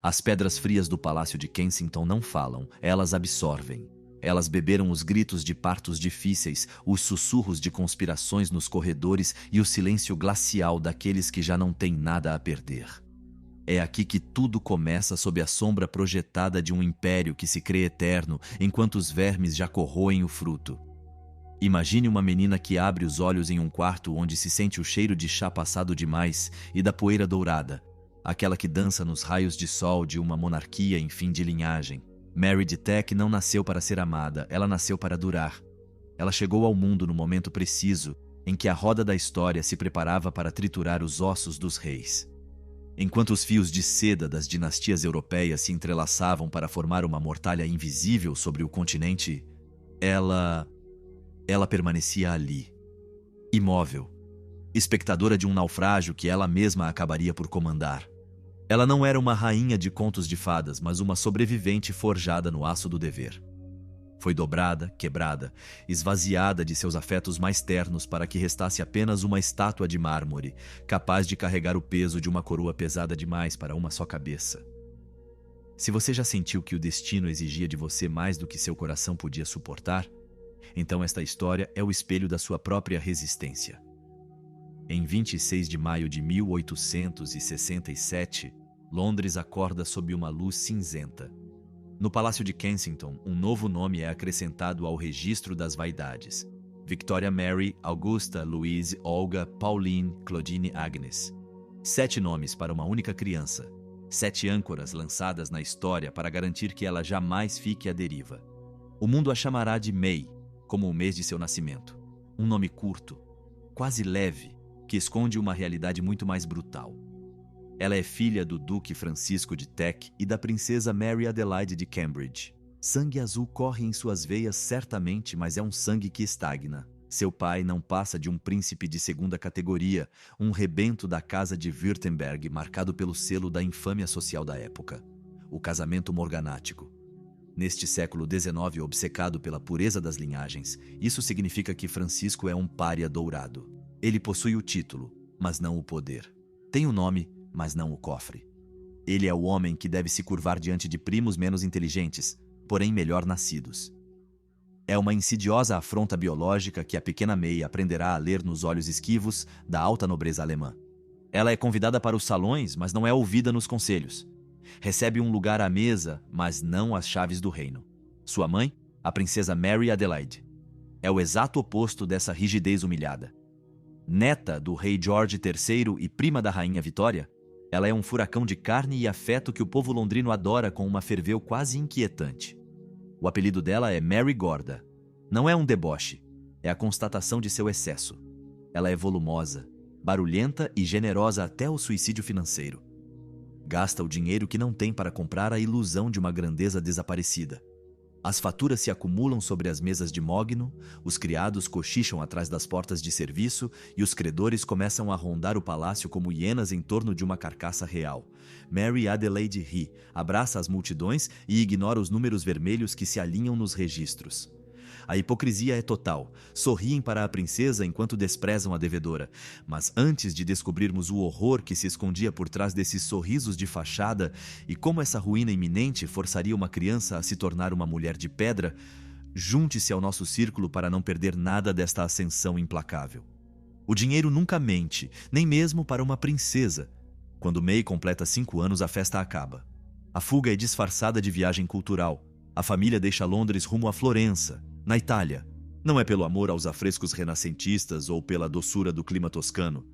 As pedras frias do Palácio de Kensington não falam, elas absorvem. Elas beberam os gritos de partos difíceis, os sussurros de conspirações nos corredores e o silêncio glacial daqueles que já não têm nada a perder. É aqui que tudo começa sob a sombra projetada de um império que se crê eterno, enquanto os vermes já corroem o fruto. Imagine uma menina que abre os olhos em um quarto onde se sente o cheiro de chá passado demais e da poeira dourada, aquela que dança nos raios de sol de uma monarquia em fim de linhagem. Mary de Teck não nasceu para ser amada, ela nasceu para durar. Ela chegou ao mundo no momento preciso em que a roda da história se preparava para triturar os ossos dos reis. Enquanto os fios de seda das dinastias europeias se entrelaçavam para formar uma mortalha invisível sobre o continente, ela permanecia ali, imóvel, espectadora de um naufrágio que ela mesma acabaria por comandar. Ela não era uma rainha de contos de fadas, mas uma sobrevivente forjada no aço do dever. Foi dobrada, quebrada, esvaziada de seus afetos mais ternos para que restasse apenas uma estátua de mármore, capaz de carregar o peso de uma coroa pesada demais para uma só cabeça. Se você já sentiu que o destino exigia de você mais do que seu coração podia suportar, então esta história é o espelho da sua própria resistência. Em 26 de maio de 1867, Londres acorda sob uma luz cinzenta. No Palácio de Kensington, um novo nome é acrescentado ao registro das vaidades: Victoria Mary, Augusta, Louise, Olga, Pauline, Claudine, Agnes. 7 nomes para uma única criança. 7 âncoras lançadas na história para garantir que ela jamais fique à deriva. O mundo a chamará de May, como o mês de seu nascimento. Um nome curto, quase leve, que esconde uma realidade muito mais brutal. Ela é filha do Duque Francisco de Teck e da Princesa Mary Adelaide de Cambridge. Sangue azul corre em suas veias certamente, mas é um sangue que estagna. Seu pai não passa de um príncipe de segunda categoria, um rebento da casa de Württemberg marcado pelo selo da infâmia social da época. O casamento morganático. Neste século XIX obcecado pela pureza das linhagens, isso significa que Francisco é um pária dourado. Ele possui o título, mas não o poder. Tem o nome, mas não o cofre. Ele é o homem que deve se curvar diante de primos menos inteligentes, porém melhor nascidos. É uma insidiosa afronta biológica que a pequena May aprenderá a ler nos olhos esquivos da alta nobreza alemã. Ela é convidada para os salões, mas não é ouvida nos conselhos. Recebe um lugar à mesa, mas não as chaves do reino. Sua mãe, a princesa Mary Adelaide, é o exato oposto dessa rigidez humilhada. Neta do rei George III e prima da rainha Vitória, ela é um furacão de carne e afeto que o povo londrino adora com uma ferveu quase inquietante. O apelido dela é Mary Gorda. Não é um deboche, é a constatação de seu excesso. Ela é volumosa, barulhenta e generosa até o suicídio financeiro. Gasta o dinheiro que não tem para comprar a ilusão de uma grandeza desaparecida. As faturas se acumulam sobre as mesas de mogno, os criados cochicham atrás das portas de serviço e os credores começam a rondar o palácio como hienas em torno de uma carcaça real. Mary Adelaide ri, abraça as multidões e ignora os números vermelhos que se alinham nos registros. A hipocrisia é total. Sorriem para a princesa enquanto desprezam a devedora. Mas antes de descobrirmos o horror que se escondia por trás desses sorrisos de fachada e como essa ruína iminente forçaria uma criança a se tornar uma mulher de pedra, junte-se ao nosso círculo para não perder nada desta ascensão implacável. O dinheiro nunca mente, nem mesmo para uma princesa. Quando May completa 5 anos, a festa acaba. A fuga é disfarçada de viagem cultural. A família deixa Londres rumo a Florença, na Itália. Não é pelo amor aos afrescos renascentistas ou pela doçura do clima toscano.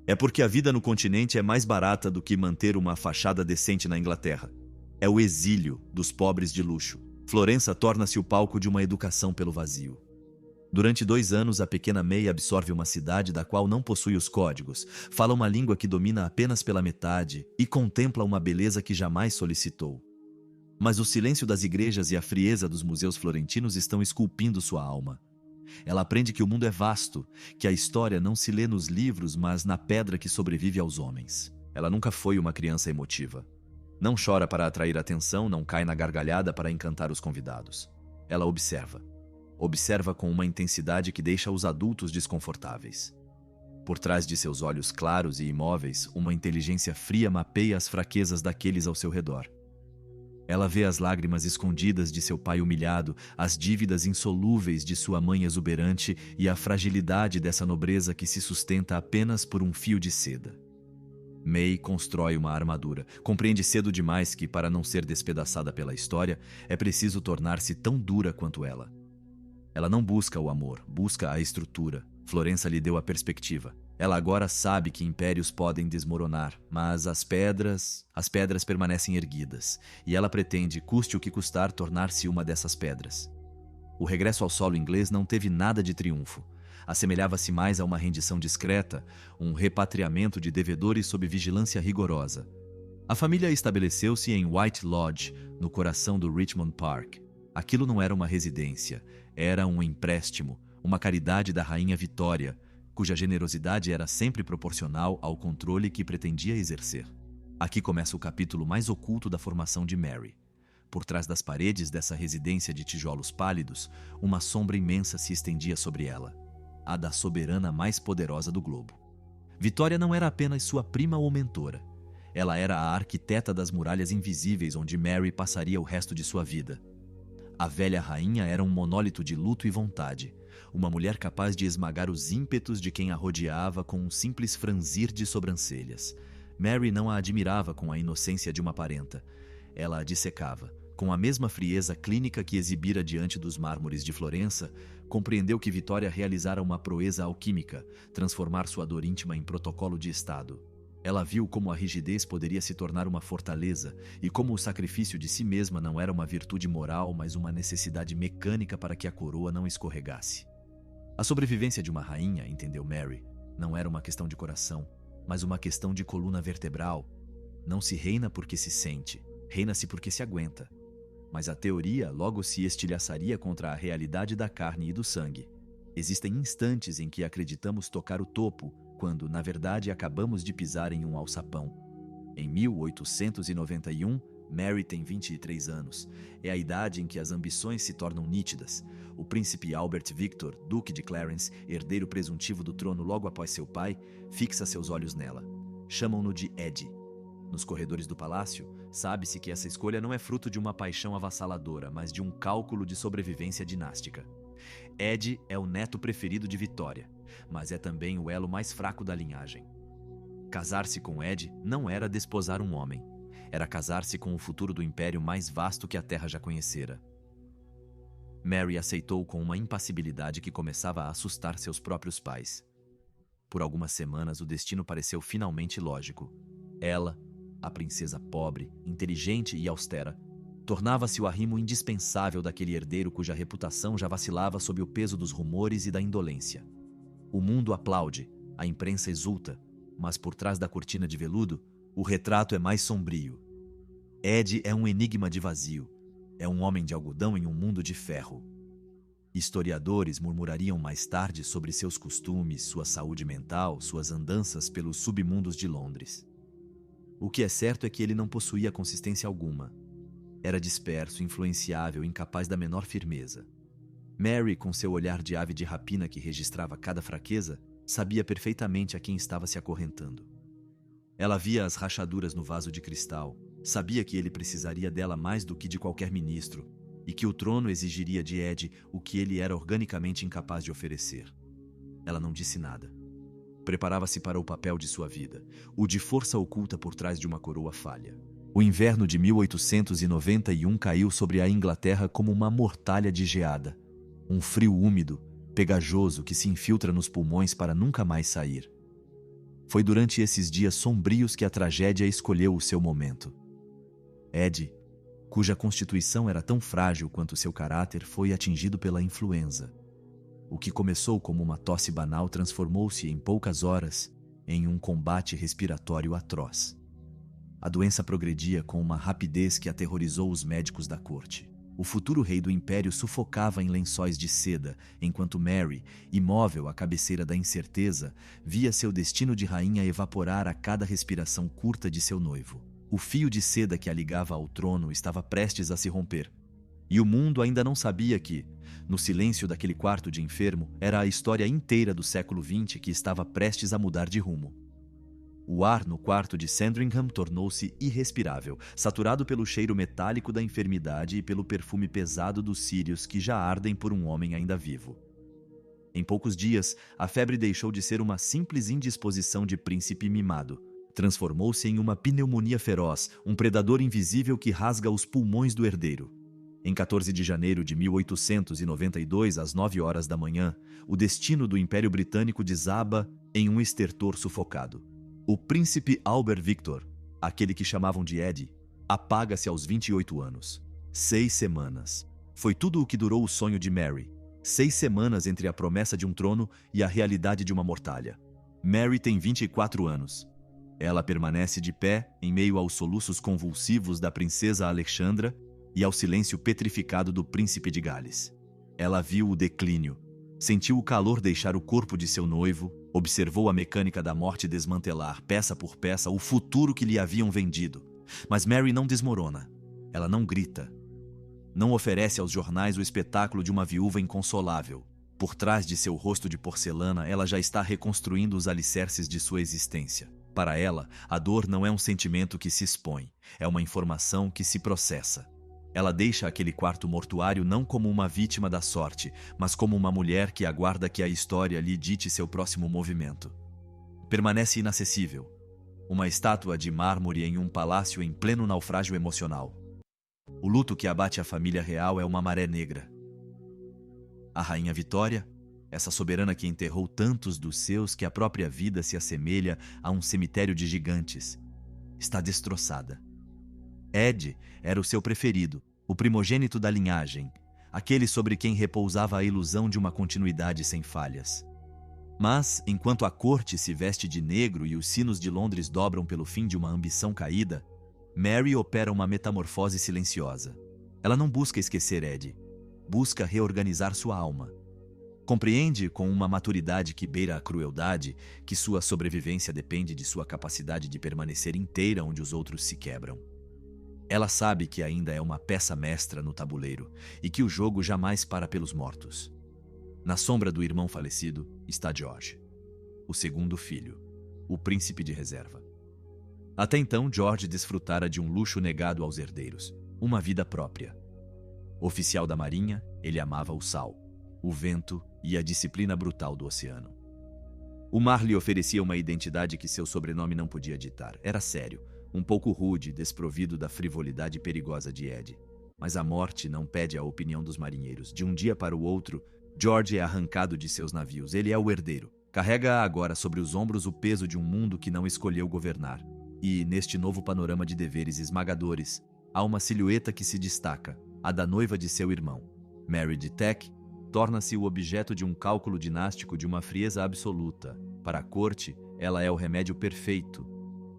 É porque a vida no continente é mais barata do que manter uma fachada decente na Inglaterra. É o exílio dos pobres de luxo. Florença torna-se o palco de uma educação pelo vazio. Durante 2 anos, a pequena May absorve uma cidade da qual não possui os códigos, fala uma língua que domina apenas pela metade e contempla uma beleza que jamais solicitou. Mas o silêncio das igrejas e a frieza dos museus florentinos estão esculpindo sua alma. Ela aprende que o mundo é vasto, que a história não se lê nos livros, mas na pedra que sobrevive aos homens. Ela nunca foi uma criança emotiva. Não chora para atrair atenção, não cai na gargalhada para encantar os convidados. Ela observa. Observa com uma intensidade que deixa os adultos desconfortáveis. Por trás de seus olhos claros e imóveis, uma inteligência fria mapeia as fraquezas daqueles ao seu redor. Ela vê as lágrimas escondidas de seu pai humilhado, as dívidas insolúveis de sua mãe exuberante e a fragilidade dessa nobreza que se sustenta apenas por um fio de seda. May constrói uma armadura. Compreende cedo demais que, para não ser despedaçada pela história, é preciso tornar-se tão dura quanto ela. Ela não busca o amor, busca a estrutura. Florença lhe deu a perspectiva. Ela agora sabe que impérios podem desmoronar, mas as pedras permanecem erguidas, e ela pretende, custe o que custar, tornar-se uma dessas pedras. O regresso ao solo inglês não teve nada de triunfo. Assemelhava-se mais a uma rendição discreta, um repatriamento de devedores sob vigilância rigorosa. A família estabeleceu-se em White Lodge, no coração do Richmond Park. Aquilo não era uma residência, era um empréstimo, uma caridade da rainha Vitória, cuja generosidade era sempre proporcional ao controle que pretendia exercer. Aqui começa o capítulo mais oculto da formação de Mary. Por trás das paredes dessa residência de tijolos pálidos, uma sombra imensa se estendia sobre ela, a da soberana mais poderosa do globo. Vitória não era apenas sua prima ou mentora. Ela era a arquiteta das muralhas invisíveis onde Mary passaria o resto de sua vida. A velha rainha era um monólito de luto e vontade, uma mulher capaz de esmagar os ímpetos de quem a rodeava com um simples franzir de sobrancelhas. Mary não a admirava com a inocência de uma parenta. Ela a dissecava. Com a mesma frieza clínica que exibira diante dos mármores de Florença, compreendeu que Vitória realizara uma proeza alquímica, transformar sua dor íntima em protocolo de Estado. Ela viu como a rigidez poderia se tornar uma fortaleza e como o sacrifício de si mesma não era uma virtude moral, mas uma necessidade mecânica para que a coroa não escorregasse. A sobrevivência de uma rainha, entendeu Mary, não era uma questão de coração, mas uma questão de coluna vertebral. Não se reina porque se sente, reina-se porque se aguenta. Mas a teoria logo se estilhaçaria contra a realidade da carne e do sangue. Existem instantes em que acreditamos tocar o topo, quando, na verdade, acabamos de pisar em um alçapão. Em 1891, Mary tem 23 anos. É a idade em que as ambições se tornam nítidas. O príncipe Albert Victor, duque de Clarence, herdeiro presuntivo do trono logo após seu pai, fixa seus olhos nela. Chamam-no de Eddie. Nos corredores do palácio, sabe-se que essa escolha não é fruto de uma paixão avassaladora, mas de um cálculo de sobrevivência dinástica. Eddie é o neto preferido de Vitória, mas é também o elo mais fraco da linhagem. Casar-se com Eddie não era desposar um homem, era casar-se com o futuro do império mais vasto que a terra já conhecera. Mary aceitou com uma impassibilidade que começava a assustar seus próprios pais. Por algumas semanas, o destino pareceu finalmente lógico. Ela, a princesa pobre, inteligente e austera, tornava-se o arrimo indispensável daquele herdeiro cuja reputação já vacilava sob o peso dos rumores e da indolência. O mundo aplaude, a imprensa exulta, mas por trás da cortina de veludo, o retrato é mais sombrio. Eddie é um enigma de vazio, é um homem de algodão em um mundo de ferro. Historiadores murmurariam mais tarde sobre seus costumes, sua saúde mental, suas andanças pelos submundos de Londres. O que é certo é que ele não possuía consistência alguma. Era disperso, influenciável, incapaz da menor firmeza. Mary, com seu olhar de ave de rapina que registrava cada fraqueza, sabia perfeitamente a quem estava se acorrentando. Ela via as rachaduras no vaso de cristal, sabia que ele precisaria dela mais do que de qualquer ministro, e que o trono exigiria de Eddie o que ele era organicamente incapaz de oferecer. Ela não disse nada. Preparava-se para o papel de sua vida, o de força oculta por trás de uma coroa falha. O inverno de 1891 caiu sobre a Inglaterra como uma mortalha de geada. Um frio úmido, pegajoso que se infiltra nos pulmões para nunca mais sair. Foi durante esses dias sombrios que a tragédia escolheu o seu momento. Eddie, cuja constituição era tão frágil quanto seu caráter, foi atingido pela influenza. O que começou como uma tosse banal transformou-se em poucas horas em um combate respiratório atroz. A doença progredia com uma rapidez que aterrorizou os médicos da corte. O futuro rei do império sufocava em lençóis de seda, enquanto Mary, imóvel à cabeceira da incerteza, via seu destino de rainha evaporar a cada respiração curta de seu noivo. O fio de seda que a ligava ao trono estava prestes a se romper. E o mundo ainda não sabia que, no silêncio daquele quarto de enfermo, era a história inteira do século XX que estava prestes a mudar de rumo. O ar no quarto de Sandringham tornou-se irrespirável, saturado pelo cheiro metálico da enfermidade e pelo perfume pesado dos círios que já ardem por um homem ainda vivo. Em poucos dias, a febre deixou de ser uma simples indisposição de príncipe mimado. Transformou-se em uma pneumonia feroz, um predador invisível que rasga os pulmões do herdeiro. Em 14 de janeiro de 1892, às 9 horas da manhã, o destino do Império Britânico desaba em um estertor sufocado. O príncipe Albert Victor, aquele que chamavam de Eddie, apaga-se aos 28 anos. 6 semanas. Foi tudo o que durou o sonho de Mary. 6 semanas entre a promessa de um trono e a realidade de uma mortalha. Mary tem 24 anos. Ela permanece de pé em meio aos soluços convulsivos da princesa Alexandra e ao silêncio petrificado do príncipe de Gales. Ela viu o declínio, sentiu o calor deixar o corpo de seu noivo, observou a mecânica da morte desmantelar, peça por peça, o futuro que lhe haviam vendido. Mas Mary não desmorona. Ela não grita. Não oferece aos jornais o espetáculo de uma viúva inconsolável. Por trás de seu rosto de porcelana, ela já está reconstruindo os alicerces de sua existência. Para ela, a dor não é um sentimento que se expõe, é uma informação que se processa. Ela deixa aquele quarto mortuário não como uma vítima da sorte, mas como uma mulher que aguarda que a história lhe dite seu próximo movimento. Permanece inacessível. Uma estátua de mármore em um palácio em pleno naufrágio emocional. O luto que abate a família real é uma maré negra. A rainha Vitória, essa soberana que enterrou tantos dos seus que a própria vida se assemelha a um cemitério de gigantes, está destroçada. Ed era o seu preferido, o primogênito da linhagem, aquele sobre quem repousava a ilusão de uma continuidade sem falhas. Mas, enquanto a corte se veste de negro e os sinos de Londres dobram pelo fim de uma ambição caída, Mary opera uma metamorfose silenciosa. Ela não busca esquecer Ed, busca reorganizar sua alma. Compreende, com uma maturidade que beira a crueldade, que sua sobrevivência depende de sua capacidade de permanecer inteira onde os outros se quebram. Ela sabe que ainda é uma peça mestra no tabuleiro e que o jogo jamais para pelos mortos. Na sombra do irmão falecido está George, o segundo filho, o príncipe de reserva. Até então, George desfrutara de um luxo negado aos herdeiros, uma vida própria. Oficial da marinha, ele amava o sal, o vento e a disciplina brutal do oceano. O mar lhe oferecia uma identidade que seu sobrenome não podia ditar. Era sério, um pouco rude, desprovido da frivolidade perigosa de Ed. Mas a morte não pede a opinião dos marinheiros. De um dia para o outro, George é arrancado de seus navios. Ele é o herdeiro. Carrega agora sobre os ombros o peso de um mundo que não escolheu governar. E, neste novo panorama de deveres esmagadores, há uma silhueta que se destaca, a da noiva de seu irmão. Mary de Teck torna-se o objeto de um cálculo dinástico de uma frieza absoluta. Para a corte, ela é o remédio perfeito.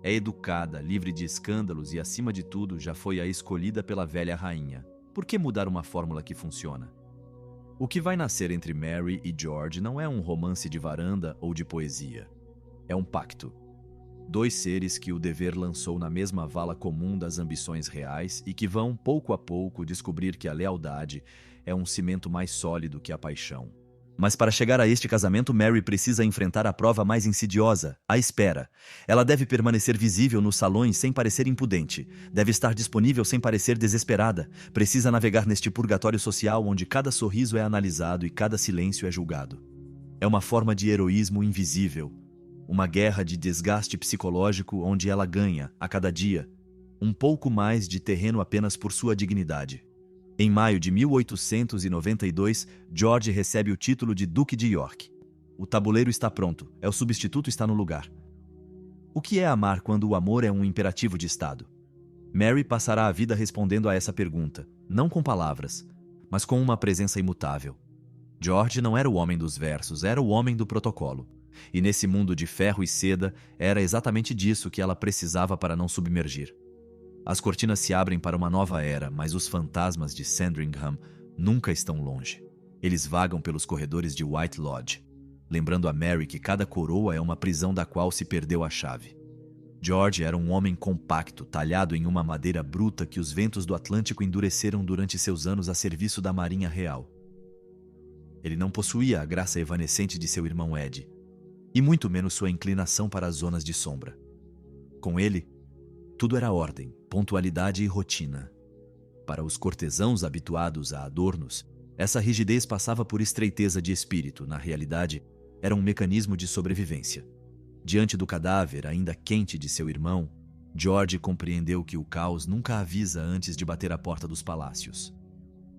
É educada, livre de escândalos e, acima de tudo, já foi a escolhida pela velha rainha. Por que mudar uma fórmula que funciona? O que vai nascer entre Mary e George não é um romance de varanda ou de poesia. É um pacto. 2 seres que o dever lançou na mesma vala comum das ambições reais e que vão, pouco a pouco, descobrir que a lealdade é um cimento mais sólido que a paixão. Mas para chegar a este casamento, Mary precisa enfrentar a prova mais insidiosa, a espera. Ela deve permanecer visível nos salões sem parecer impudente. Deve estar disponível sem parecer desesperada. Precisa navegar neste purgatório social onde cada sorriso é analisado e cada silêncio é julgado. É uma forma de heroísmo invisível. Uma guerra de desgaste psicológico onde ela ganha, a cada dia, um pouco mais de terreno apenas por sua dignidade. Em maio de 1892, George recebe o título de Duque de York. O tabuleiro está pronto, o substituto está no lugar. O que é amar quando o amor é um imperativo de Estado? Mary passará a vida respondendo a essa pergunta, não com palavras, mas com uma presença imutável. George não era o homem dos versos, era o homem do protocolo. E nesse mundo de ferro e seda, era exatamente disso que ela precisava para não submergir. As cortinas se abrem para uma nova era, mas os fantasmas de Sandringham nunca estão longe. Eles vagam pelos corredores de White Lodge, lembrando a Mary que cada coroa é uma prisão da qual se perdeu a chave. George era um homem compacto, talhado em uma madeira bruta que os ventos do Atlântico endureceram durante seus anos a serviço da Marinha Real. Ele não possuía a graça evanescente de seu irmão Ed, e muito menos sua inclinação para as zonas de sombra. Com ele, tudo era ordem, pontualidade e rotina. Para os cortesãos habituados a adornos, essa rigidez passava por estreiteza de espírito. Na realidade, era um mecanismo de sobrevivência. Diante do cadáver ainda quente de seu irmão, George compreendeu que o caos nunca avisa antes de bater à porta dos palácios.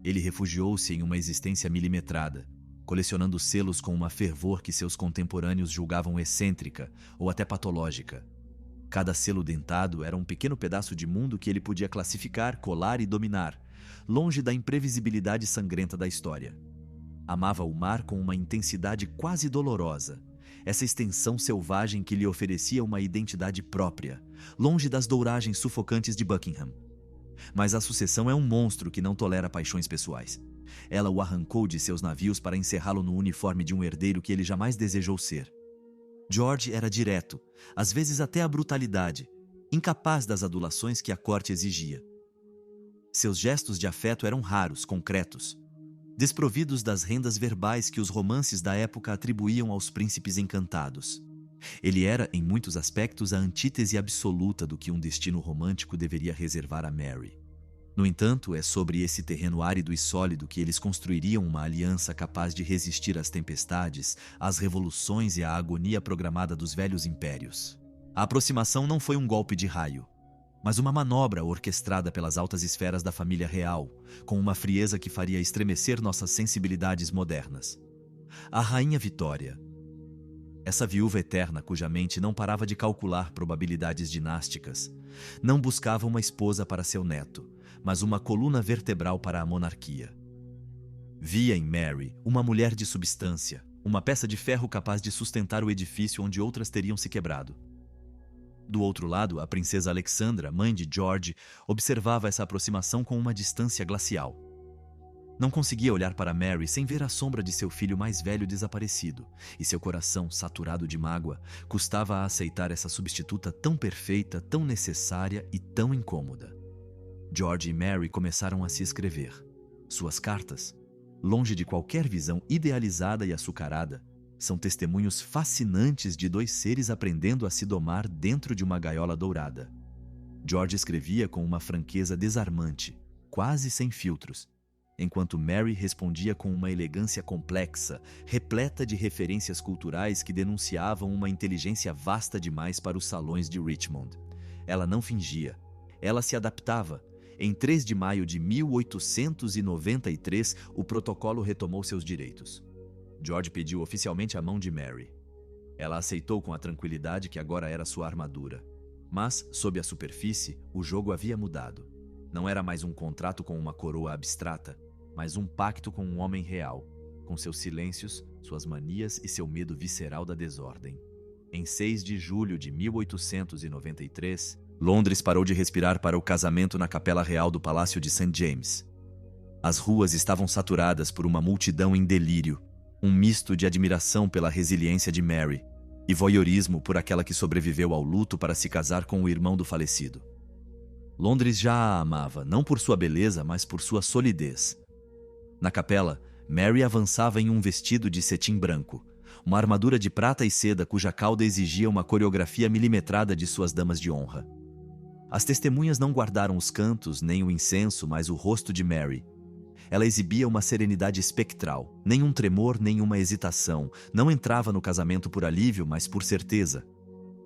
Ele refugiou-se em uma existência milimetrada, colecionando selos com uma fervor que seus contemporâneos julgavam excêntrica ou até patológica. Cada selo dentado era um pequeno pedaço de mundo que ele podia classificar, colar e dominar, longe da imprevisibilidade sangrenta da história. Amava o mar com uma intensidade quase dolorosa, essa extensão selvagem que lhe oferecia uma identidade própria, longe das douragens sufocantes de Buckingham. Mas a sucessão é um monstro que não tolera paixões pessoais. Ela o arrancou de seus navios para encerrá-lo no uniforme de um herdeiro que ele jamais desejou ser. George era direto, às vezes até a brutalidade, incapaz das adulações que a corte exigia. Seus gestos de afeto eram raros, concretos, desprovidos das rendas verbais que os romances da época atribuíam aos príncipes encantados. Ele era, em muitos aspectos, a antítese absoluta do que um destino romântico deveria reservar a Mary. No entanto, é sobre esse terreno árido e sólido que eles construiriam uma aliança capaz de resistir às tempestades, às revoluções e à agonia programada dos velhos impérios. A aproximação não foi um golpe de raio, mas uma manobra orquestrada pelas altas esferas da família real, com uma frieza que faria estremecer nossas sensibilidades modernas. A Rainha Vitória, essa viúva eterna cuja mente não parava de calcular probabilidades dinásticas, não buscava uma esposa para seu neto, mas uma coluna vertebral para a monarquia. Via em Mary uma mulher de substância, uma peça de ferro capaz de sustentar o edifício onde outras teriam se quebrado. Do outro lado, a princesa Alexandra, mãe de George, observava essa aproximação com uma distância glacial. Não conseguia olhar para Mary sem ver a sombra de seu filho mais velho desaparecido, e seu coração, saturado de mágoa, custava a aceitar essa substituta tão perfeita, tão necessária e tão incômoda. George e Mary começaram a se escrever. Suas cartas, longe de qualquer visão idealizada e açucarada, são testemunhos fascinantes de dois seres aprendendo a se domar dentro de uma gaiola dourada. George escrevia com uma franqueza desarmante, quase sem filtros, enquanto Mary respondia com uma elegância complexa, repleta de referências culturais que denunciavam uma inteligência vasta demais para os salões de Richmond. Ela não fingia, ela se adaptava. Em 3 de maio de 1893, o protocolo retomou seus direitos. George pediu oficialmente a mão de Mary. Ela aceitou com a tranquilidade que agora era sua armadura. Mas, sob a superfície, o jogo havia mudado. Não era mais um contrato com uma coroa abstrata, mas um pacto com um homem real, com seus silêncios, suas manias e seu medo visceral da desordem. Em 6 de julho de 1893, Londres parou de respirar para o casamento na capela real do Palácio de St. James. As ruas estavam saturadas por uma multidão em delírio, um misto de admiração pela resiliência de Mary e voyeurismo por aquela que sobreviveu ao luto para se casar com o irmão do falecido. Londres já a amava, não por sua beleza, mas por sua solidez. Na capela, Mary avançava em um vestido de cetim branco, uma armadura de prata e seda cuja cauda exigia uma coreografia milimetrada de suas damas de honra. As testemunhas não guardaram os cantos nem o incenso, mas o rosto de Mary. Ela exibia uma serenidade espectral, nenhum tremor, nenhuma hesitação. Não entrava no casamento por alívio, mas por certeza.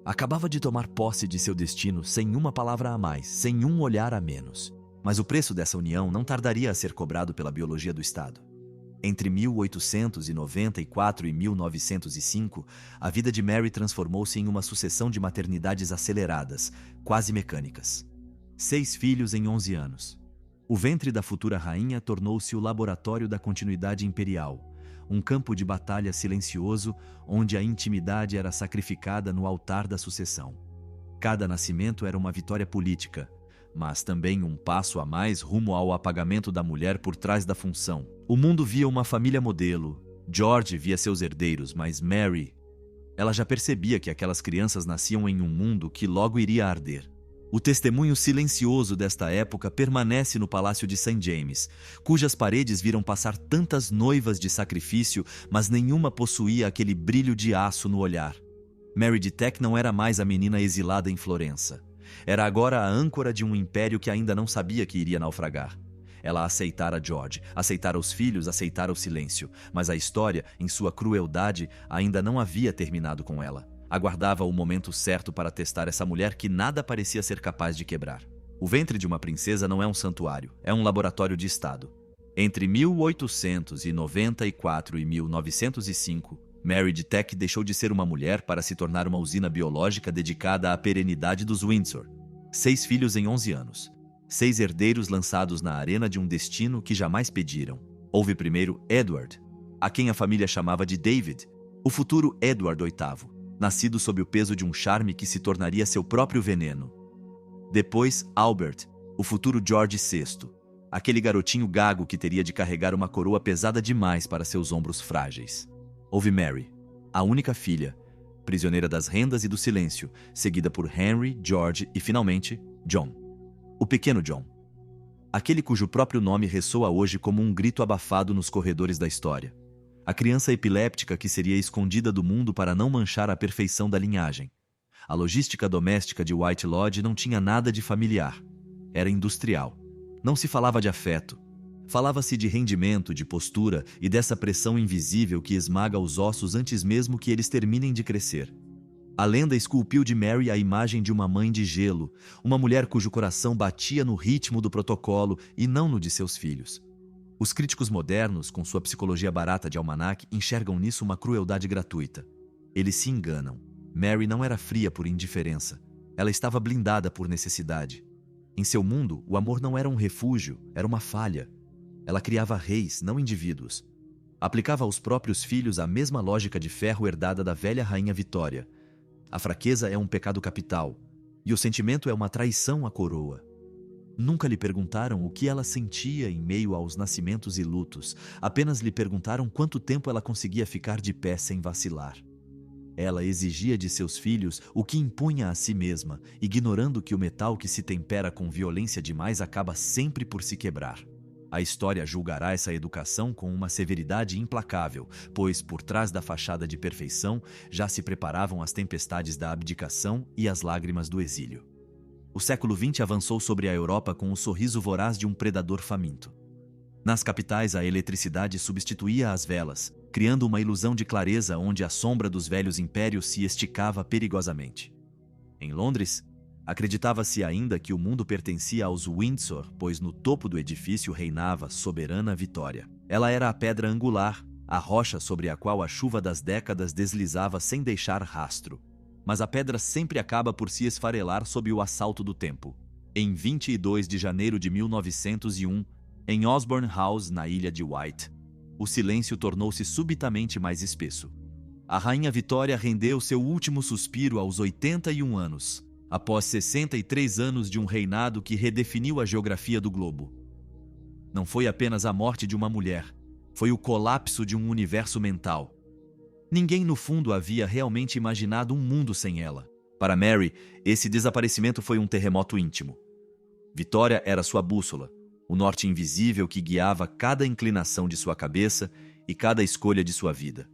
Acabava de tomar posse de seu destino sem uma palavra a mais, sem um olhar a menos. Mas o preço dessa união não tardaria a ser cobrado pela biologia do Estado. Entre 1894 e 1905, a vida de Mary transformou-se em uma sucessão de maternidades aceleradas, quase mecânicas. 6 filhos em 11 anos. O ventre da futura rainha tornou-se o laboratório da continuidade imperial, um campo de batalha silencioso onde a intimidade era sacrificada no altar da sucessão. Cada nascimento era uma vitória política, mas também um passo a mais rumo ao apagamento da mulher por trás da função. O mundo via uma família modelo, George via seus herdeiros, mas Mary, ela já percebia que aquelas crianças nasciam em um mundo que logo iria arder. O testemunho silencioso desta época permanece no Palácio de St. James, cujas paredes viram passar tantas noivas de sacrifício, mas nenhuma possuía aquele brilho de aço no olhar. Mary de Teck não era mais a menina exilada em Florença. Era agora a âncora de um império que ainda não sabia que iria naufragar. Ela aceitara George, aceitara os filhos, aceitara o silêncio, mas a história, em sua crueldade, ainda não havia terminado com ela. Aguardava o momento certo para testar essa mulher que nada parecia ser capaz de quebrar. O ventre de uma princesa não é um santuário, é um laboratório de Estado. Entre 1894 e 1905, Mary de Teck deixou de ser uma mulher para se tornar uma usina biológica dedicada à perenidade dos Windsor. 6 filhos em 11 anos. 6 herdeiros lançados na arena de um destino que jamais pediram. Houve primeiro Edward, a quem a família chamava de David, o futuro Edward VIII, nascido sob o peso de um charme que se tornaria seu próprio veneno. Depois Albert, o futuro George VI, aquele garotinho gago que teria de carregar uma coroa pesada demais para seus ombros frágeis. Houve Mary, a única filha, prisioneira das rendas e do silêncio, seguida por Henry, George e, finalmente, John. O pequeno John. Aquele cujo próprio nome ressoa hoje como um grito abafado nos corredores da história. A criança epiléptica que seria escondida do mundo para não manchar a perfeição da linhagem. A logística doméstica de White Lodge não tinha nada de familiar. Era industrial. Não se falava de afeto. Falava-se de rendimento, de postura e dessa pressão invisível que esmaga os ossos antes mesmo que eles terminem de crescer. A lenda esculpiu de Mary a imagem de uma mãe de gelo, uma mulher cujo coração batia no ritmo do protocolo e não no de seus filhos. Os críticos modernos, com sua psicologia barata de almanaque, enxergam nisso uma crueldade gratuita. Eles se enganam. Mary não era fria por indiferença. Ela estava blindada por necessidade. Em seu mundo, o amor não era um refúgio, era uma falha. Ela criava reis, não indivíduos. Aplicava aos próprios filhos a mesma lógica de ferro herdada da velha rainha Vitória. A fraqueza é um pecado capital, e o sentimento é uma traição à coroa. Nunca lhe perguntaram o que ela sentia em meio aos nascimentos e lutos, apenas lhe perguntaram quanto tempo ela conseguia ficar de pé sem vacilar. Ela exigia de seus filhos o que impunha a si mesma, ignorando que o metal que se tempera com violência demais acaba sempre por se quebrar. A história julgará essa educação com uma severidade implacável, pois, por trás da fachada de perfeição, já se preparavam as tempestades da abdicação e as lágrimas do exílio. O século XX avançou sobre a Europa com o sorriso voraz de um predador faminto. Nas capitais, a eletricidade substituía as velas, criando uma ilusão de clareza onde a sombra dos velhos impérios se esticava perigosamente. Em Londres, acreditava-se ainda que o mundo pertencia aos Windsor, pois no topo do edifício reinava soberana Vitória. Ela era a pedra angular, a rocha sobre a qual a chuva das décadas deslizava sem deixar rastro. Mas a pedra sempre acaba por se esfarelar sob o assalto do tempo. Em 22 de janeiro de 1901, em Osborne House, na ilha de Wight, o silêncio tornou-se subitamente mais espesso. A rainha Vitória rendeu seu último suspiro aos 81 anos. Após 63 anos de um reinado que redefiniu a geografia do globo. Não foi apenas a morte de uma mulher, foi o colapso de um universo mental. Ninguém no fundo havia realmente imaginado um mundo sem ela. Para Mary, esse desaparecimento foi um terremoto íntimo. Vitória era sua bússola, o norte invisível que guiava cada inclinação de sua cabeça e cada escolha de sua vida.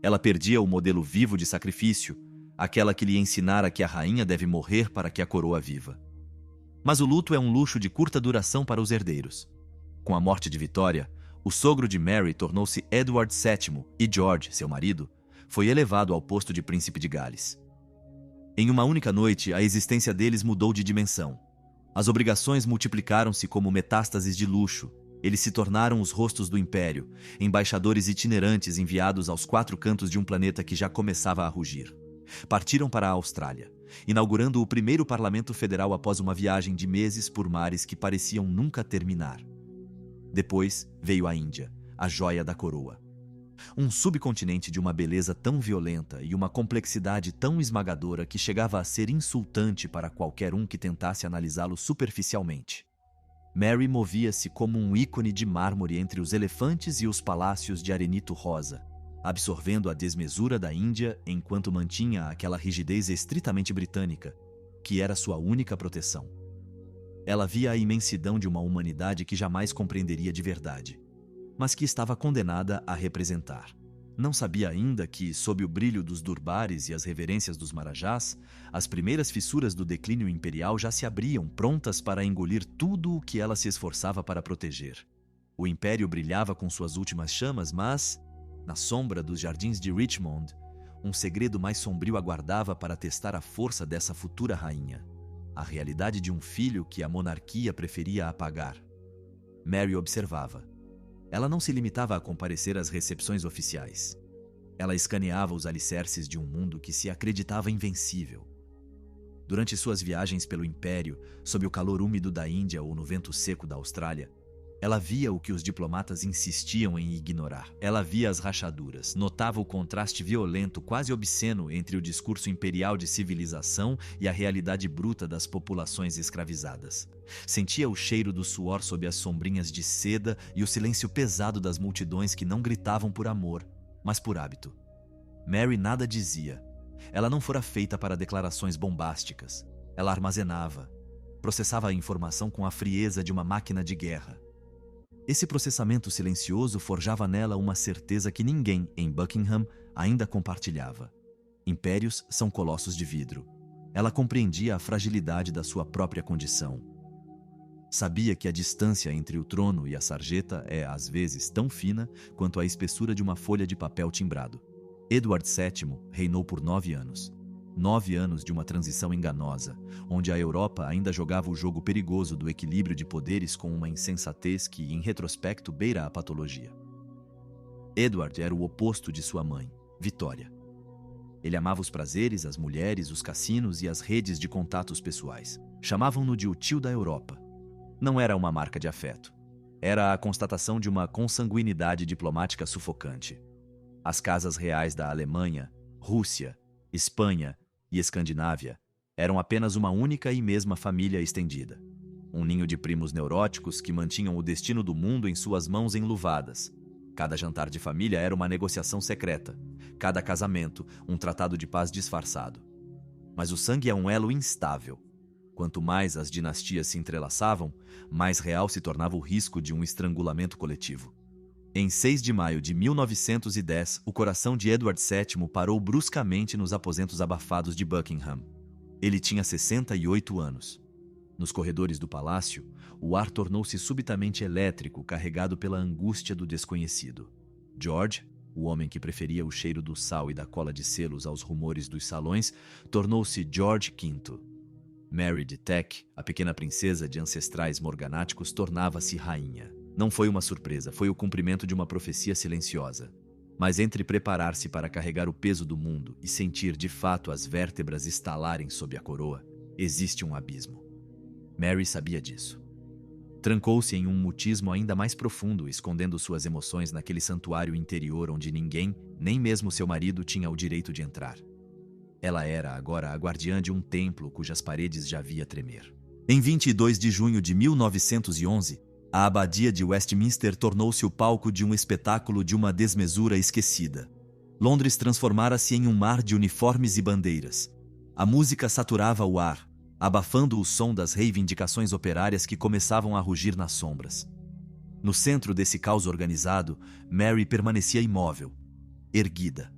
Ela perdia o modelo vivo de sacrifício, aquela que lhe ensinara que a rainha deve morrer para que a coroa viva. Mas o luto é um luxo de curta duração para os herdeiros. Com a morte de Vitória, o sogro de Mary tornou-se Edward VII e George, seu marido, foi elevado ao posto de príncipe de Gales. Em uma única noite, a existência deles mudou de dimensão. As obrigações multiplicaram-se como metástases de luxo. Eles se tornaram os rostos do império, embaixadores itinerantes enviados aos 4 cantos de um planeta que já começava a rugir. Partiram para a Austrália, inaugurando o primeiro parlamento federal após uma viagem de meses por mares que pareciam nunca terminar. Depois veio a Índia, a joia da coroa. Um subcontinente de uma beleza tão violenta e uma complexidade tão esmagadora que chegava a ser insultante para qualquer um que tentasse analisá-lo superficialmente. Mary movia-se como um ícone de mármore entre os elefantes e os palácios de arenito rosa, absorvendo a desmesura da Índia enquanto mantinha aquela rigidez estritamente britânica, que era sua única proteção. Ela via a imensidão de uma humanidade que jamais compreenderia de verdade, mas que estava condenada a representar. Não sabia ainda que, sob o brilho dos durbares e as reverências dos marajás, as primeiras fissuras do declínio imperial já se abriam, prontas para engolir tudo o que ela se esforçava para proteger. O império brilhava com suas últimas chamas, mas, na sombra dos jardins de Richmond, um segredo mais sombrio aguardava para testar a força dessa futura rainha. A realidade de um filho que a monarquia preferia apagar. Mary observava. Ela não se limitava a comparecer às recepções oficiais. Ela escaneava os alicerces de um mundo que se acreditava invencível. Durante suas viagens pelo Império, sob o calor úmido da Índia ou no vento seco da Austrália, ela via o que os diplomatas insistiam em ignorar. Ela via as rachaduras, notava o contraste violento, quase obsceno, entre o discurso imperial de civilização e a realidade bruta das populações escravizadas. Sentia o cheiro do suor sob as sombrinhas de seda e o silêncio pesado das multidões que não gritavam por amor, mas por hábito. Mary nada dizia. Ela não fora feita para declarações bombásticas. Ela armazenava, processava a informação com a frieza de uma máquina de guerra. Esse processamento silencioso forjava nela uma certeza que ninguém em Buckingham ainda compartilhava. Impérios são colossos de vidro. Ela compreendia a fragilidade da sua própria condição. Sabia que a distância entre o trono e a sarjeta é, às vezes, tão fina quanto a espessura de uma folha de papel timbrado. Edward VII reinou por 9 anos. 9 anos de uma transição enganosa, onde a Europa ainda jogava o jogo perigoso do equilíbrio de poderes com uma insensatez que, em retrospecto, beira a patologia. Edward era o oposto de sua mãe, Vitória. Ele amava os prazeres, as mulheres, os cassinos e as redes de contatos pessoais. Chamavam-no de o tio da Europa. Não era uma marca de afeto. Era a constatação de uma consanguinidade diplomática sufocante. As casas reais da Alemanha, Rússia, Espanha e Escandinávia eram apenas uma única e mesma família estendida. Um ninho de primos neuróticos que mantinham o destino do mundo em suas mãos enluvadas. Cada jantar de família era uma negociação secreta. Cada casamento, um tratado de paz disfarçado. Mas o sangue é um elo instável. Quanto mais as dinastias se entrelaçavam, mais real se tornava o risco de um estrangulamento coletivo. Em 6 de maio de 1910, o coração de Edward VII parou bruscamente nos aposentos abafados de Buckingham. Ele tinha 68 anos. Nos corredores do palácio, o ar tornou-se subitamente elétrico, carregado pela angústia do desconhecido. George, o homem que preferia o cheiro do sal e da cola de selos aos rumores dos salões, tornou-se George V. Mary de Teck, a pequena princesa de ancestrais morganáticos, tornava-se rainha. Não foi uma surpresa, foi o cumprimento de uma profecia silenciosa. Mas entre preparar-se para carregar o peso do mundo e sentir de fato as vértebras estalarem sob a coroa, existe um abismo. Mary sabia disso. Trancou-se em um mutismo ainda mais profundo, escondendo suas emoções naquele santuário interior onde ninguém, nem mesmo seu marido, tinha o direito de entrar. Ela era agora a guardiã de um templo cujas paredes já via tremer. Em 22 de junho de 1911, a abadia de Westminster tornou-se o palco de um espetáculo de uma desmesura esquecida. Londres transformara-se em um mar de uniformes e bandeiras. A música saturava o ar, abafando o som das reivindicações operárias que começavam a rugir nas sombras. No centro desse caos organizado, Mary permanecia imóvel, erguida.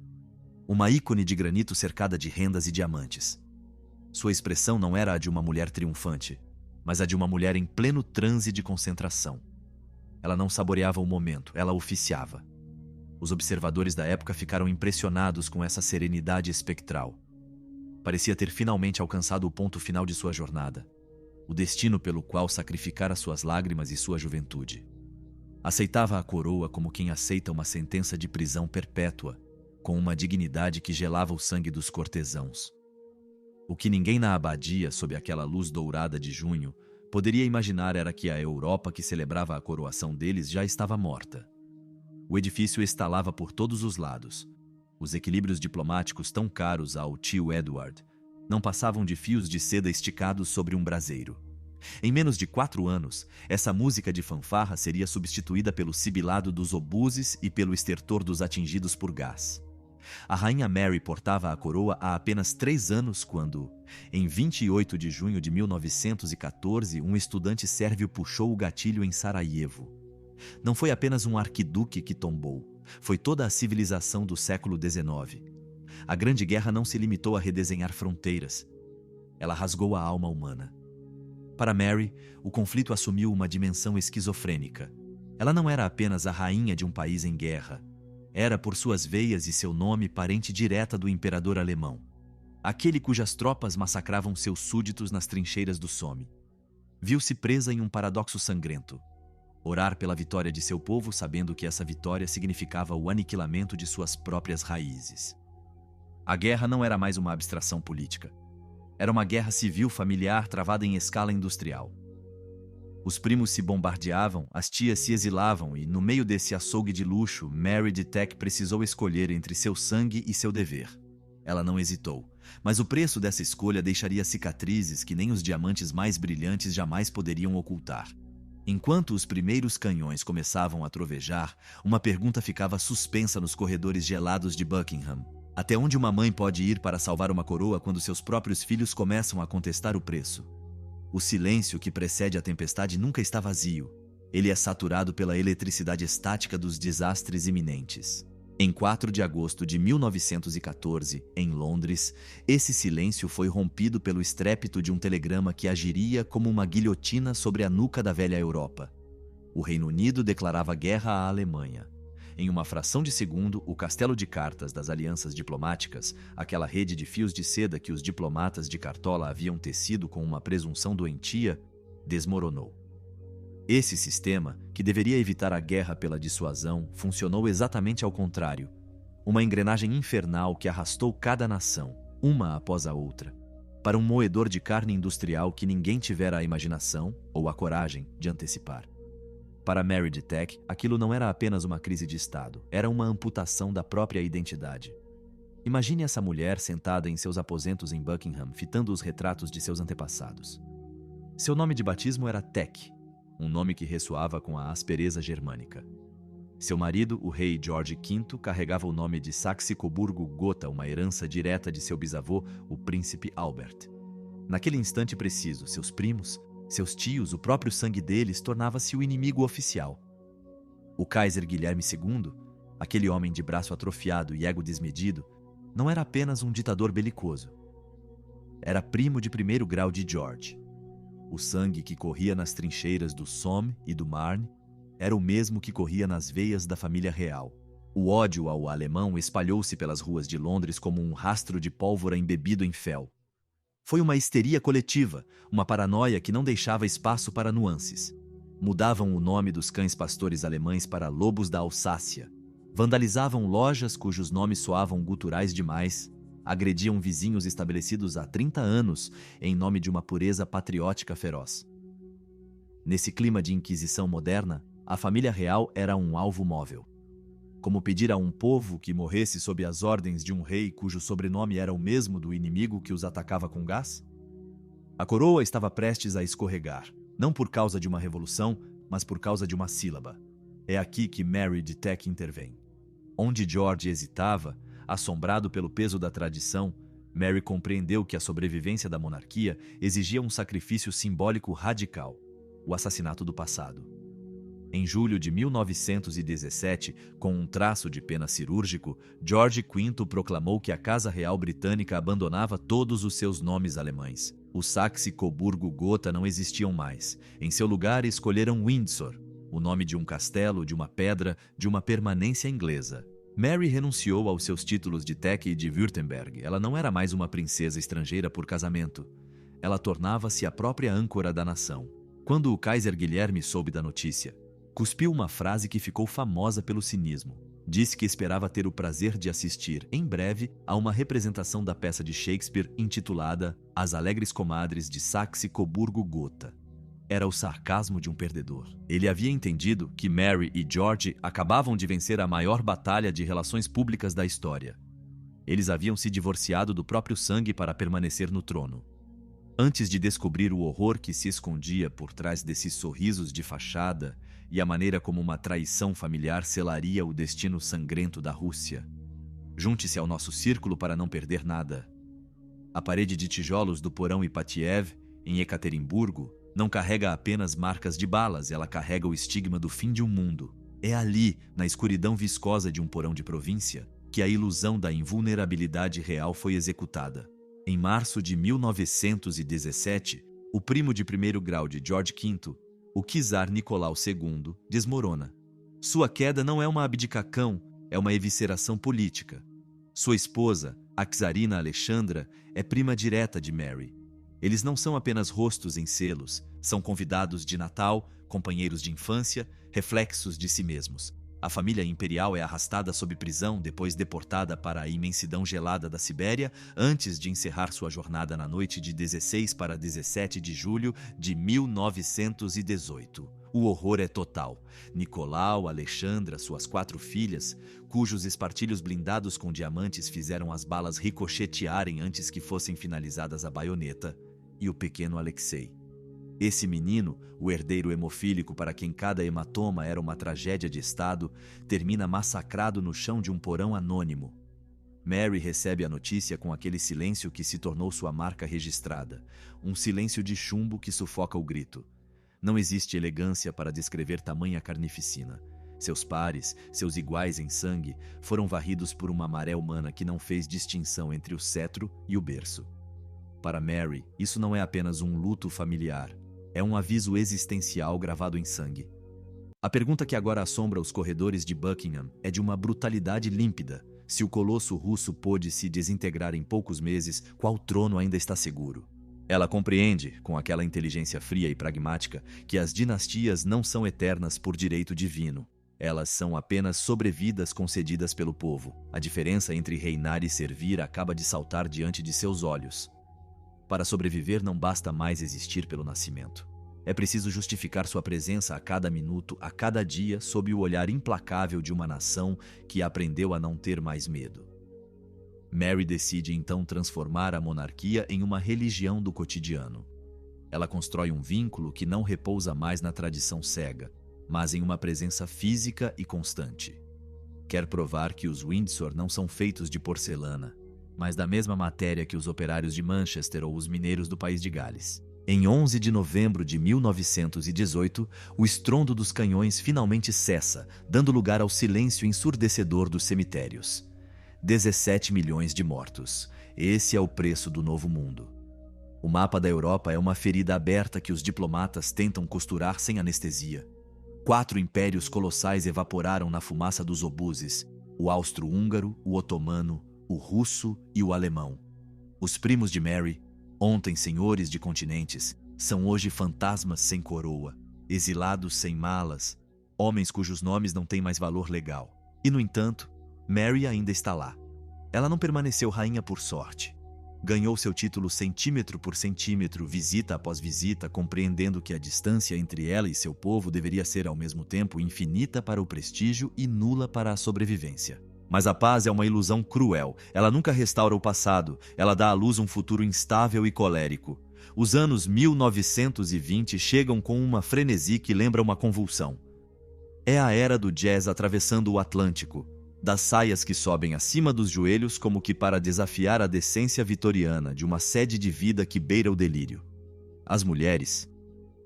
Uma ícone de granito cercada de rendas e diamantes. Sua expressão não era a de uma mulher triunfante, mas a de uma mulher em pleno transe de concentração. Ela não saboreava o momento, ela oficiava. Os observadores da época ficaram impressionados com essa serenidade espectral. Parecia ter finalmente alcançado o ponto final de sua jornada, o destino pelo qual sacrificara suas lágrimas e sua juventude. Aceitava a coroa como quem aceita uma sentença de prisão perpétua, com uma dignidade que gelava o sangue dos cortesãos. O que ninguém na abadia, sob aquela luz dourada de junho, poderia imaginar era que a Europa que celebrava a coroação deles já estava morta. O edifício estalava por todos os lados. Os equilíbrios diplomáticos tão caros ao tio Edward não passavam de fios de seda esticados sobre um braseiro. Em menos de 4 anos, essa música de fanfarra seria substituída pelo sibilado dos obuses e pelo estertor dos atingidos por gás. A rainha Mary portava a coroa há apenas 3 anos quando, em 28 de junho de 1914, um estudante sérvio puxou o gatilho em Sarajevo. Não foi apenas um arquiduque que tombou. Foi toda a civilização do século XIX. A Grande Guerra não se limitou a redesenhar fronteiras. Ela rasgou a alma humana. Para Mary, o conflito assumiu uma dimensão esquizofrênica. Ela não era apenas a rainha de um país em guerra. Era, por suas veias e seu nome, parente direta do imperador alemão, aquele cujas tropas massacravam seus súditos nas trincheiras do Somme. Viu-se presa em um paradoxo sangrento. Orar pela vitória de seu povo, sabendo que essa vitória significava o aniquilamento de suas próprias raízes. A guerra não era mais uma abstração política. Era uma guerra civil familiar travada em escala industrial. Os primos se bombardeavam, as tias se exilavam e, no meio desse açougue de luxo, Mary de Teck precisou escolher entre seu sangue e seu dever. Ela não hesitou, mas o preço dessa escolha deixaria cicatrizes que nem os diamantes mais brilhantes jamais poderiam ocultar. Enquanto os primeiros canhões começavam a trovejar, uma pergunta ficava suspensa nos corredores gelados de Buckingham. Até onde uma mãe pode ir para salvar uma coroa quando seus próprios filhos começam a contestar o preço? O silêncio que precede a tempestade nunca está vazio. Ele é saturado pela eletricidade estática dos desastres iminentes. Em 4 de agosto de 1914, em Londres, esse silêncio foi rompido pelo estrépito de um telegrama que agiria como uma guilhotina sobre a nuca da velha Europa. O Reino Unido declarava guerra à Alemanha. Em uma fração de segundo, o castelo de cartas das alianças diplomáticas, aquela rede de fios de seda que os diplomatas de Cartola haviam tecido com uma presunção doentia, desmoronou. Esse sistema, que deveria evitar a guerra pela dissuasão, funcionou exatamente ao contrário. Uma engrenagem infernal que arrastou cada nação, uma após a outra, para um moedor de carne industrial que ninguém tivera a imaginação ou a coragem de antecipar. Para Mary de Teck, aquilo não era apenas uma crise de Estado, era uma amputação da própria identidade. Imagine essa mulher sentada em seus aposentos em Buckingham, fitando os retratos de seus antepassados. Seu nome de batismo era Teck, um nome que ressoava com a aspereza germânica. Seu marido, o rei George V, carregava o nome de Saxe-Coburgo-Gotha, uma herança direta de seu bisavô, o príncipe Albert. Naquele instante preciso, seus primos, seus tios, o próprio sangue deles, tornava-se o inimigo oficial. O Kaiser Guilherme II, aquele homem de braço atrofiado e ego desmedido, não era apenas um ditador belicoso. Era primo de primeiro grau de George. O sangue que corria nas trincheiras do Somme e do Marne era o mesmo que corria nas veias da família real. O ódio ao alemão espalhou-se pelas ruas de Londres como um rastro de pólvora embebido em fel. Foi uma histeria coletiva, uma paranoia que não deixava espaço para nuances. Mudavam o nome dos cães pastores alemães para lobos da Alsácia. Vandalizavam lojas cujos nomes soavam guturais demais. Agrediam vizinhos estabelecidos há 30 anos em nome de uma pureza patriótica feroz. Nesse clima de inquisição moderna, a família real era um alvo móvel. Como pedir a um povo que morresse sob as ordens de um rei cujo sobrenome era o mesmo do inimigo que os atacava com gás? A coroa estava prestes a escorregar, não por causa de uma revolução, mas por causa de uma sílaba. É aqui que Mary de Teck intervém. Onde George hesitava, assombrado pelo peso da tradição, Mary compreendeu que a sobrevivência da monarquia exigia um sacrifício simbólico radical: o assassinato do passado. Em julho de 1917, com um traço de pena cirúrgico, George V proclamou que a Casa Real Britânica abandonava todos os seus nomes alemães. O Saxe-Coburgo-Gotha não existiam mais. Em seu lugar, escolheram Windsor, o nome de um castelo, de uma pedra, de uma permanência inglesa. Mary renunciou aos seus títulos de Teck e de Württemberg. Ela não era mais uma princesa estrangeira por casamento. Ela tornava-se a própria âncora da nação. Quando o Kaiser Guilherme soube da notícia, cuspiu uma frase que ficou famosa pelo cinismo. Disse que esperava ter o prazer de assistir, em breve, a uma representação da peça de Shakespeare intitulada As Alegres Comadres de Saxe-Coburgo-Gotha. Era o sarcasmo de um perdedor. Ele havia entendido que Mary e George acabavam de vencer a maior batalha de relações públicas da história. Eles haviam se divorciado do próprio sangue para permanecer no trono. Antes de descobrir o horror que se escondia por trás desses sorrisos de fachada e a maneira como uma traição familiar selaria o destino sangrento da Rússia. Junte-se ao nosso círculo para não perder nada. A parede de tijolos do porão Ipatiev, em Ekaterimburgo, não carrega apenas marcas de balas, ela carrega o estigma do fim de um mundo. É ali, na escuridão viscosa de um porão de província, que a ilusão da invulnerabilidade real foi executada. Em março de 1917, o primo de primeiro grau de George V, o czar Nicolau II, desmorona. Sua queda não é uma abdicação, é uma evisceração política. Sua esposa, a czarina Alexandra, é prima direta de Mary. Eles não são apenas rostos em selos, são convidados de Natal, companheiros de infância, reflexos de si mesmos. A família imperial é arrastada sob prisão, depois deportada para a imensidão gelada da Sibéria, antes de encerrar sua jornada na noite de 16 para 17 de julho de 1918. O horror é total. Nicolau, Alexandra, suas 4 filhas, cujos espartilhos blindados com diamantes fizeram as balas ricochetearem antes que fossem finalizadas a baioneta, e o pequeno Alexei. Esse menino, o herdeiro hemofílico para quem cada hematoma era uma tragédia de estado, termina massacrado no chão de um porão anônimo. Mary recebe a notícia com aquele silêncio que se tornou sua marca registrada, um silêncio de chumbo que sufoca o grito. Não existe elegância para descrever tamanha carnificina. Seus pares, seus iguais em sangue, foram varridos por uma maré humana que não fez distinção entre o cetro e o berço. Para Mary, isso não é apenas um luto familiar. É um aviso existencial gravado em sangue. A pergunta que agora assombra os corredores de Buckingham é de uma brutalidade límpida. Se o colosso russo pôde se desintegrar em poucos meses, qual trono ainda está seguro? Ela compreende, com aquela inteligência fria e pragmática, que as dinastias não são eternas por direito divino. Elas são apenas sobrevidas concedidas pelo povo. A diferença entre reinar e servir acaba de saltar diante de seus olhos. Para sobreviver não basta mais existir pelo nascimento. É preciso justificar sua presença a cada minuto, a cada dia, sob o olhar implacável de uma nação que aprendeu a não ter mais medo. Mary decide então transformar a monarquia em uma religião do cotidiano. Ela constrói um vínculo que não repousa mais na tradição cega, mas em uma presença física e constante. Quer provar que os Windsor não são feitos de porcelana, mas da mesma matéria que os operários de Manchester ou os mineiros do país de Gales. Em 11 de novembro de 1918, o estrondo dos canhões finalmente cessa, dando lugar ao silêncio ensurdecedor dos cemitérios. 17 milhões de mortos. Esse é o preço do novo mundo. O mapa da Europa é uma ferida aberta que os diplomatas tentam costurar sem anestesia. 4 impérios colossais evaporaram na fumaça dos obuses: o austro-húngaro, o otomano, o russo e o alemão. Os primos de Mary, ontem senhores de continentes, são hoje fantasmas sem coroa, exilados sem malas, homens cujos nomes não têm mais valor legal. E, no entanto, Mary ainda está lá. Ela não permaneceu rainha por sorte. Ganhou seu título centímetro por centímetro, visita após visita, compreendendo que a distância entre ela e seu povo deveria ser ao mesmo tempo infinita para o prestígio e nula para a sobrevivência. Mas a paz é uma ilusão cruel. Ela nunca restaura o passado. Ela dá à luz um futuro instável e colérico. Os anos 1920 chegam com uma frenesi que lembra uma convulsão. É a era do jazz atravessando o Atlântico, das saias que sobem acima dos joelhos como que para desafiar a decência vitoriana de uma sede de vida que beira o delírio. As mulheres,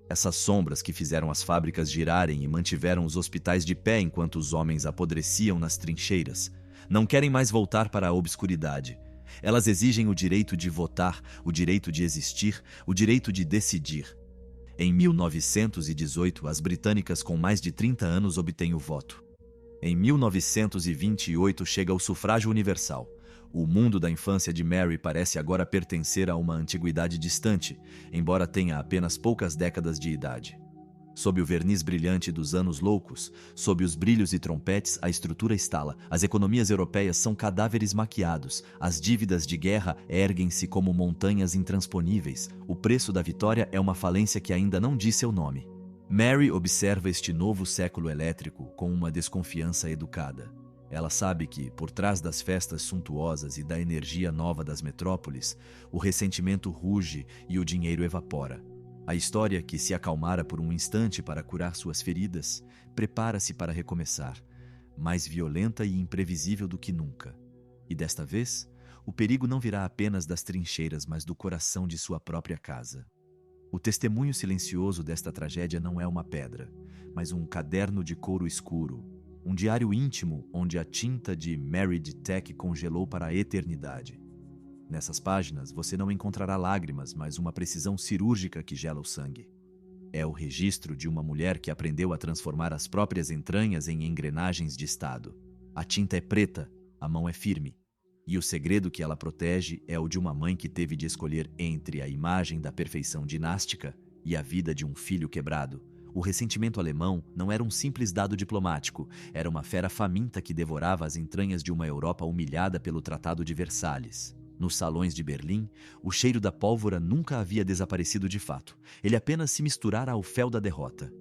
essas sombras que fizeram as fábricas girarem e mantiveram os hospitais de pé enquanto os homens apodreciam nas trincheiras, não querem mais voltar para a obscuridade. Elas exigem o direito de votar, o direito de existir, o direito de decidir. Em 1918, as britânicas com mais de 30 anos obtêm o voto. Em 1928 chega o sufrágio universal. O mundo da infância de Mary parece agora pertencer a uma antiguidade distante, embora tenha apenas poucas décadas de idade. Sob o verniz brilhante dos anos loucos, sob os brilhos e trompetes, a estrutura estala. As economias europeias são cadáveres maquiados. As dívidas de guerra erguem-se como montanhas intransponíveis. O preço da vitória é uma falência que ainda não diz seu nome. Mary observa este novo século elétrico com uma desconfiança educada. Ela sabe que, por trás das festas suntuosas e da energia nova das metrópoles, o ressentimento ruge e o dinheiro evapora. A história, que se acalmara por um instante para curar suas feridas, prepara-se para recomeçar, mais violenta e imprevisível do que nunca. E desta vez, o perigo não virá apenas das trincheiras, mas do coração de sua própria casa. O testemunho silencioso desta tragédia não é uma pedra, mas um caderno de couro escuro, um diário íntimo onde a tinta de Mary Tech congelou para a eternidade. Nessas páginas, você não encontrará lágrimas, mas uma precisão cirúrgica que gela o sangue. É o registro de uma mulher que aprendeu a transformar as próprias entranhas em engrenagens de estado. A tinta é preta, a mão é firme. E o segredo que ela protege é o de uma mãe que teve de escolher entre a imagem da perfeição dinástica e a vida de um filho quebrado. O ressentimento alemão não era um simples dado diplomático, era uma fera faminta que devorava as entranhas de uma Europa humilhada pelo Tratado de Versalhes. Nos salões de Berlim, o cheiro da pólvora nunca havia desaparecido de fato. Ele apenas se misturara ao fel da derrota.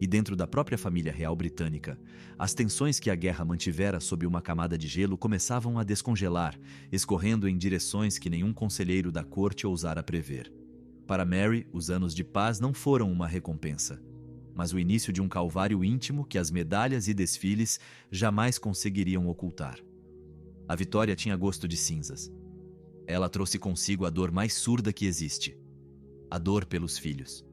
E dentro da própria família real britânica, as tensões que a guerra mantivera sob uma camada de gelo começavam a descongelar, escorrendo em direções que nenhum conselheiro da corte ousara prever. Para Mary, os anos de paz não foram uma recompensa, mas o início de um calvário íntimo que as medalhas e desfiles jamais conseguiriam ocultar. A vitória tinha gosto de cinzas. Ela trouxe consigo a dor mais surda que existe: a dor pelos filhos.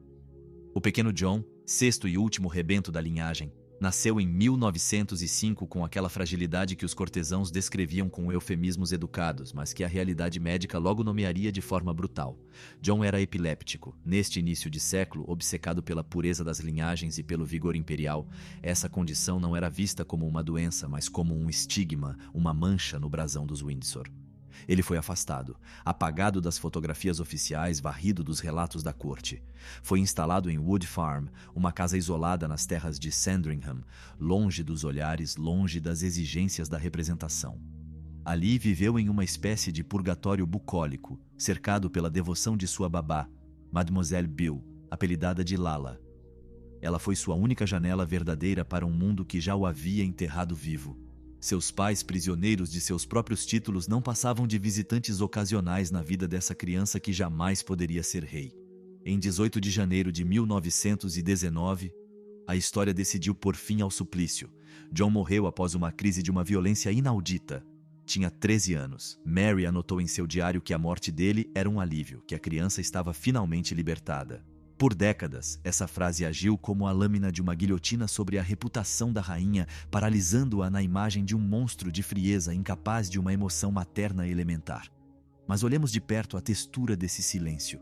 O pequeno John, sexto e último rebento da linhagem, nasceu em 1905 com aquela fragilidade que os cortesãos descreviam com eufemismos educados, mas que a realidade médica logo nomearia de forma brutal. John era epiléptico. Neste início de século, obcecado pela pureza das linhagens e pelo vigor imperial, essa condição não era vista como uma doença, mas como um estigma, uma mancha no brasão dos Windsor. Ele foi afastado, apagado das fotografias oficiais, varrido dos relatos da corte. Foi instalado em Wood Farm, uma casa isolada nas terras de Sandringham, longe dos olhares, longe das exigências da representação. Ali viveu em uma espécie de purgatório bucólico, cercado pela devoção de sua babá, Mademoiselle Bill, apelidada de Lala. Ela foi sua única janela verdadeira para um mundo que já o havia enterrado vivo. Seus pais, prisioneiros de seus próprios títulos, não passavam de visitantes ocasionais na vida dessa criança que jamais poderia ser rei. Em 18 de janeiro de 1919, a história decidiu pôr fim ao suplício. John morreu após uma crise de uma violência inaudita. Tinha 13 anos. Mary anotou em seu diário que a morte dele era um alívio, que a criança estava finalmente libertada. Por décadas, essa frase agiu como a lâmina de uma guilhotina sobre a reputação da rainha, paralisando-a na imagem de um monstro de frieza incapaz de uma emoção materna elementar. Mas olhemos de perto a textura desse silêncio.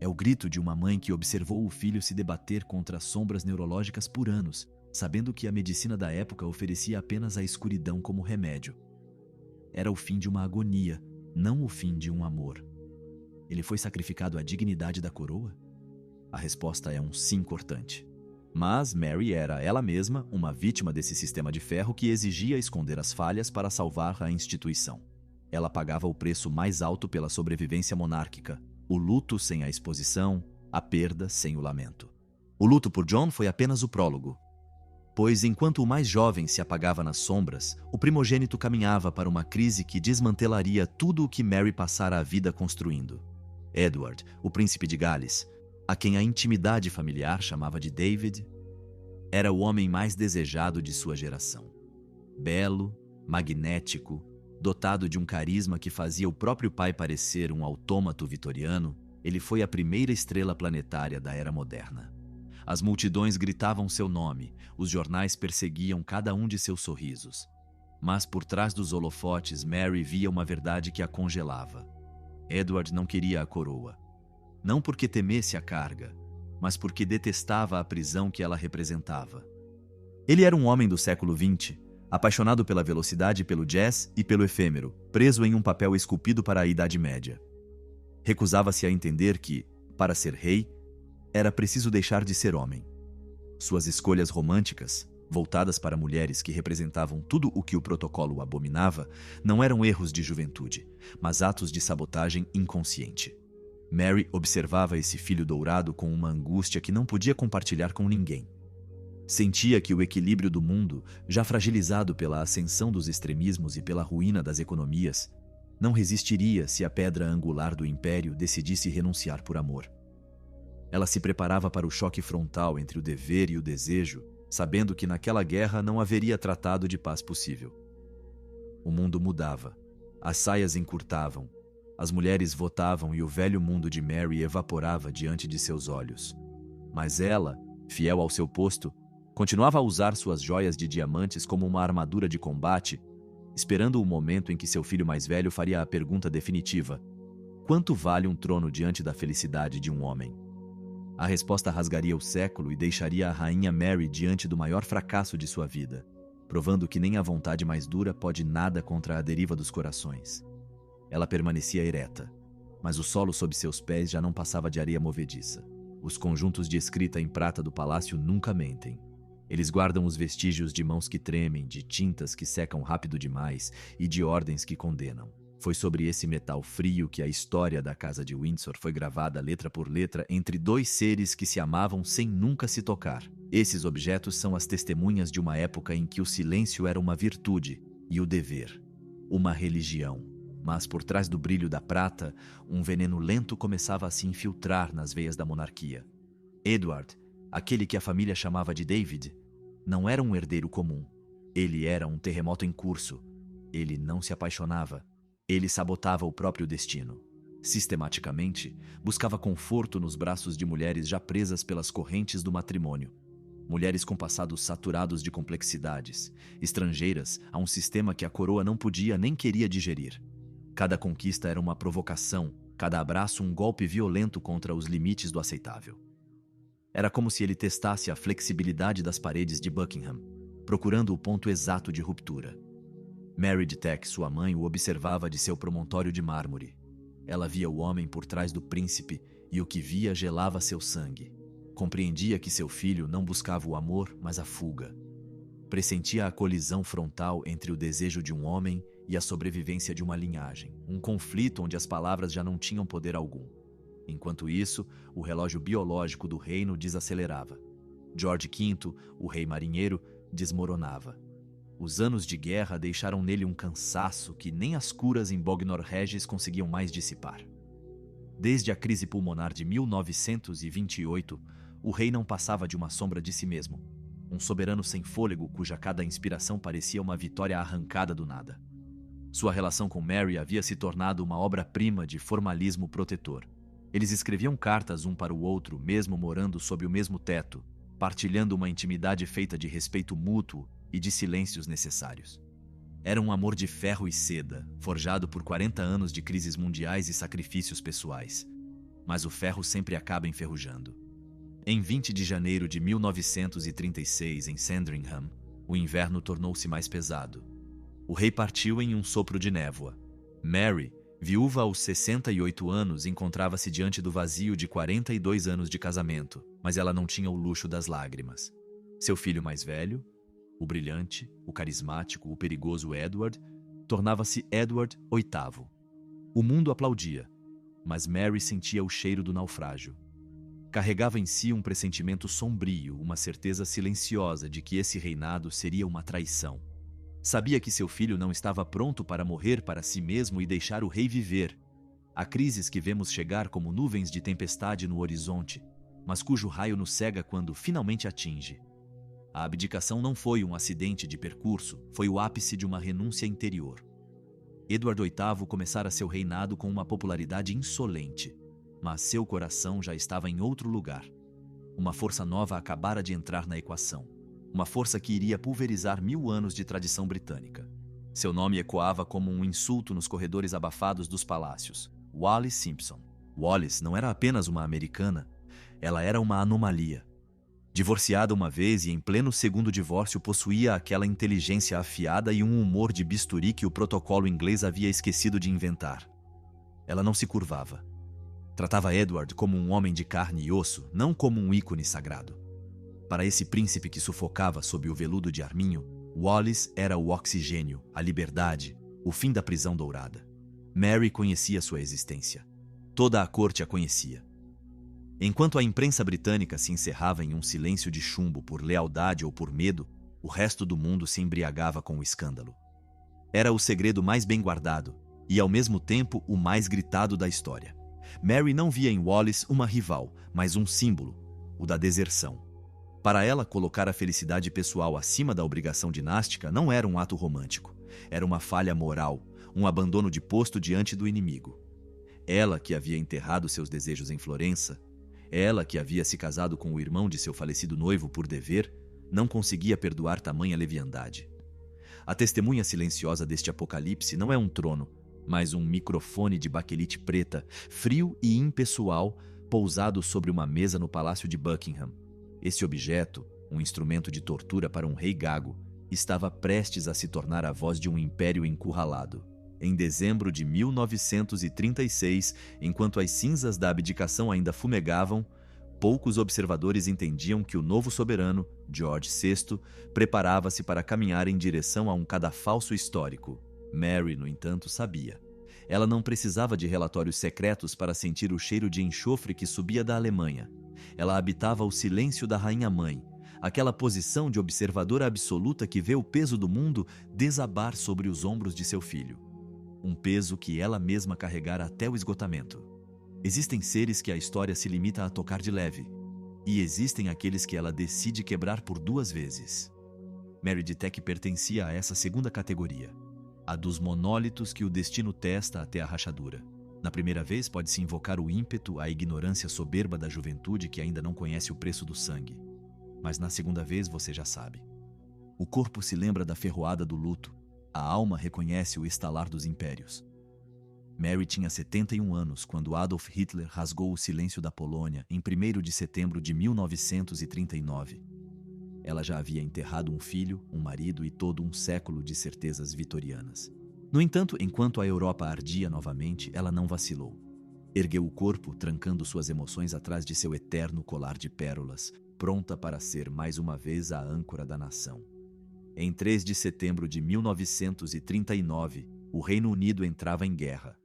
É o grito de uma mãe que observou o filho se debater contra sombras neurológicas por anos, sabendo que a medicina da época oferecia apenas a escuridão como remédio. Era o fim de uma agonia, não o fim de um amor. Ele foi sacrificado à dignidade da coroa? A resposta é um sim cortante. Mas Mary era, ela mesma, uma vítima desse sistema de ferro que exigia esconder as falhas para salvar a instituição. Ela pagava o preço mais alto pela sobrevivência monárquica: o luto sem a exposição, a perda sem o lamento. O luto por John foi apenas o prólogo. Pois enquanto o mais jovem se apagava nas sombras, o primogênito caminhava para uma crise que desmantelaria tudo o que Mary passara a vida construindo. Edward, o príncipe de Gales, a quem a intimidade familiar chamava de David, era o homem mais desejado de sua geração. Belo, magnético, dotado de um carisma que fazia o próprio pai parecer um autômato vitoriano, ele foi a primeira estrela planetária da era moderna. As multidões gritavam seu nome, os jornais perseguiam cada um de seus sorrisos. Mas por trás dos holofotes, Mary via uma verdade que a congelava. Edward não queria a coroa. Não porque temesse a carga, mas porque detestava a prisão que ela representava. Ele era um homem do século XX, apaixonado pela velocidade, pelo jazz e pelo efêmero, preso em um papel esculpido para a Idade Média. Recusava-se a entender que, para ser rei, era preciso deixar de ser homem. Suas escolhas românticas, voltadas para mulheres que representavam tudo o que o protocolo abominava, não eram erros de juventude, mas atos de sabotagem inconsciente. Mary observava esse filho dourado com uma angústia que não podia compartilhar com ninguém. Sentia que o equilíbrio do mundo, já fragilizado pela ascensão dos extremismos e pela ruína das economias, não resistiria se a pedra angular do império decidisse renunciar por amor. Ela se preparava para o choque frontal entre o dever e o desejo, sabendo que naquela guerra não haveria tratado de paz possível. O mundo mudava. As saias encurtavam. As mulheres votavam e o velho mundo de Mary evaporava diante de seus olhos. Mas ela, fiel ao seu posto, continuava a usar suas joias de diamantes como uma armadura de combate, esperando o momento em que seu filho mais velho faria a pergunta definitiva: quanto vale um trono diante da felicidade de um homem? A resposta rasgaria o século e deixaria a rainha Mary diante do maior fracasso de sua vida, provando que nem a vontade mais dura pode nada contra a deriva dos corações. Ela permanecia ereta, mas o solo sob seus pés já não passava de areia movediça. Os conjuntos de escrita em prata do palácio nunca mentem. Eles guardam os vestígios de mãos que tremem, de tintas que secam rápido demais e de ordens que condenam. Foi sobre esse metal frio que a história da Casa de Windsor foi gravada letra por letra entre dois seres que se amavam sem nunca se tocar. Esses objetos são as testemunhas de uma época em que o silêncio era uma virtude e o dever, uma religião. Mas por trás do brilho da prata, um veneno lento começava a se infiltrar nas veias da monarquia. Edward, aquele que a família chamava de David, não era um herdeiro comum. Ele era um terremoto em curso. Ele não se apaixonava. Ele sabotava o próprio destino. Sistematicamente, buscava conforto nos braços de mulheres já presas pelas correntes do matrimônio. Mulheres com passados saturados de complexidades, estrangeiras a um sistema que a coroa não podia nem queria digerir. Cada conquista era uma provocação, cada abraço um golpe violento contra os limites do aceitável. Era como se ele testasse a flexibilidade das paredes de Buckingham, procurando o ponto exato de ruptura. Mary de Teck, sua mãe, o observava de seu promontório de mármore. Ela via o homem por trás do príncipe e o que via gelava seu sangue. Compreendia que seu filho não buscava o amor, mas a fuga. Pressentia a colisão frontal entre o desejo de um homem e a sobrevivência de uma linhagem, um conflito onde as palavras já não tinham poder algum. Enquanto isso, o relógio biológico do reino desacelerava. George V, o rei marinheiro, desmoronava. Os anos de guerra deixaram nele um cansaço que nem as curas em Bognor Regis conseguiam mais dissipar. Desde a crise pulmonar de 1928, o rei não passava de uma sombra de si mesmo. Um soberano sem fôlego cuja cada inspiração parecia uma vitória arrancada do nada. Sua relação com Mary havia se tornado uma obra-prima de formalismo protetor. Eles escreviam cartas um para o outro, mesmo morando sob o mesmo teto, partilhando uma intimidade feita de respeito mútuo e de silêncios necessários. Era um amor de ferro e seda, forjado por 40 anos de crises mundiais e sacrifícios pessoais. Mas o ferro sempre acaba enferrujando. Em 20 de janeiro de 1936, em Sandringham, o inverno tornou-se mais pesado. O rei partiu em um sopro de névoa. Mary, viúva aos 68 anos, encontrava-se diante do vazio de 42 anos de casamento, mas ela não tinha o luxo das lágrimas. Seu filho mais velho, o brilhante, o carismático, o perigoso Edward, tornava-se Edward VIII. O mundo aplaudia, mas Mary sentia o cheiro do naufrágio. Carregava em si um pressentimento sombrio, uma certeza silenciosa de que esse reinado seria uma traição. Sabia que seu filho não estava pronto para morrer para si mesmo e deixar o rei viver. Há crises que vemos chegar como nuvens de tempestade no horizonte, mas cujo raio nos cega quando finalmente atinge. A abdicação não foi um acidente de percurso, foi o ápice de uma renúncia interior. Edward VIII começara seu reinado com uma popularidade insolente, mas seu coração já estava em outro lugar. Uma força nova acabara de entrar na equação. Uma força que iria pulverizar 1000 anos de tradição britânica. Seu nome ecoava como um insulto nos corredores abafados dos palácios. Wallis Simpson. Wallis não era apenas uma americana, ela era uma anomalia. Divorciada uma vez e em pleno segundo divórcio possuía aquela inteligência afiada e um humor de bisturi que o protocolo inglês havia esquecido de inventar. Ela não se curvava. Tratava Edward como um homem de carne e osso, não como um ícone sagrado. Para esse príncipe que sufocava sob o veludo de arminho, Wallis era o oxigênio, a liberdade, o fim da prisão dourada. Mary conhecia sua existência. Toda a corte a conhecia. Enquanto a imprensa britânica se encerrava em um silêncio de chumbo por lealdade ou por medo, o resto do mundo se embriagava com o escândalo. Era o segredo mais bem guardado e, ao mesmo tempo, o mais gritado da história. Mary não via em Wallis uma rival, mas um símbolo, o da deserção. Para ela, colocar a felicidade pessoal acima da obrigação dinástica não era um ato romântico. Era uma falha moral, um abandono de posto diante do inimigo. Ela que havia enterrado seus desejos em Florença, ela que havia se casado com o irmão de seu falecido noivo por dever, não conseguia perdoar tamanha leviandade. A testemunha silenciosa deste apocalipse não é um trono, mas um microfone de baquelite preta, frio e impessoal, pousado sobre uma mesa no Palácio de Buckingham. Esse objeto, um instrumento de tortura para um rei gago, estava prestes a se tornar a voz de um império encurralado. Em dezembro de 1936, enquanto as cinzas da abdicação ainda fumegavam, poucos observadores entendiam que o novo soberano, George VI, preparava-se para caminhar em direção a um cadafalso histórico. Mary, no entanto, sabia. Ela não precisava de relatórios secretos para sentir o cheiro de enxofre que subia da Alemanha. Ela habitava o silêncio da rainha-mãe, aquela posição de observadora absoluta que vê o peso do mundo desabar sobre os ombros de seu filho. Um peso que ela mesma carregara até o esgotamento. Existem seres que a história se limita a tocar de leve, e existem aqueles que ela decide quebrar por 2 vezes. Mary de Teck pertencia a essa segunda categoria, a dos monólitos que o destino testa até a rachadura. Na primeira vez pode-se invocar o ímpeto, a ignorância soberba da juventude que ainda não conhece o preço do sangue. Mas na segunda vez você já sabe. O corpo se lembra da ferroada do luto, a alma reconhece o estalar dos impérios. Mary tinha 71 anos quando Adolf Hitler rasgou o silêncio da Polônia em 1º de setembro de 1939. Ela já havia enterrado um filho, um marido e todo um século de certezas vitorianas. No entanto, enquanto a Europa ardia novamente, ela não vacilou. Ergueu o corpo, trancando suas emoções atrás de seu eterno colar de pérolas, pronta para ser mais uma vez a âncora da nação. Em 3 de setembro de 1939, o Reino Unido entrava em guerra.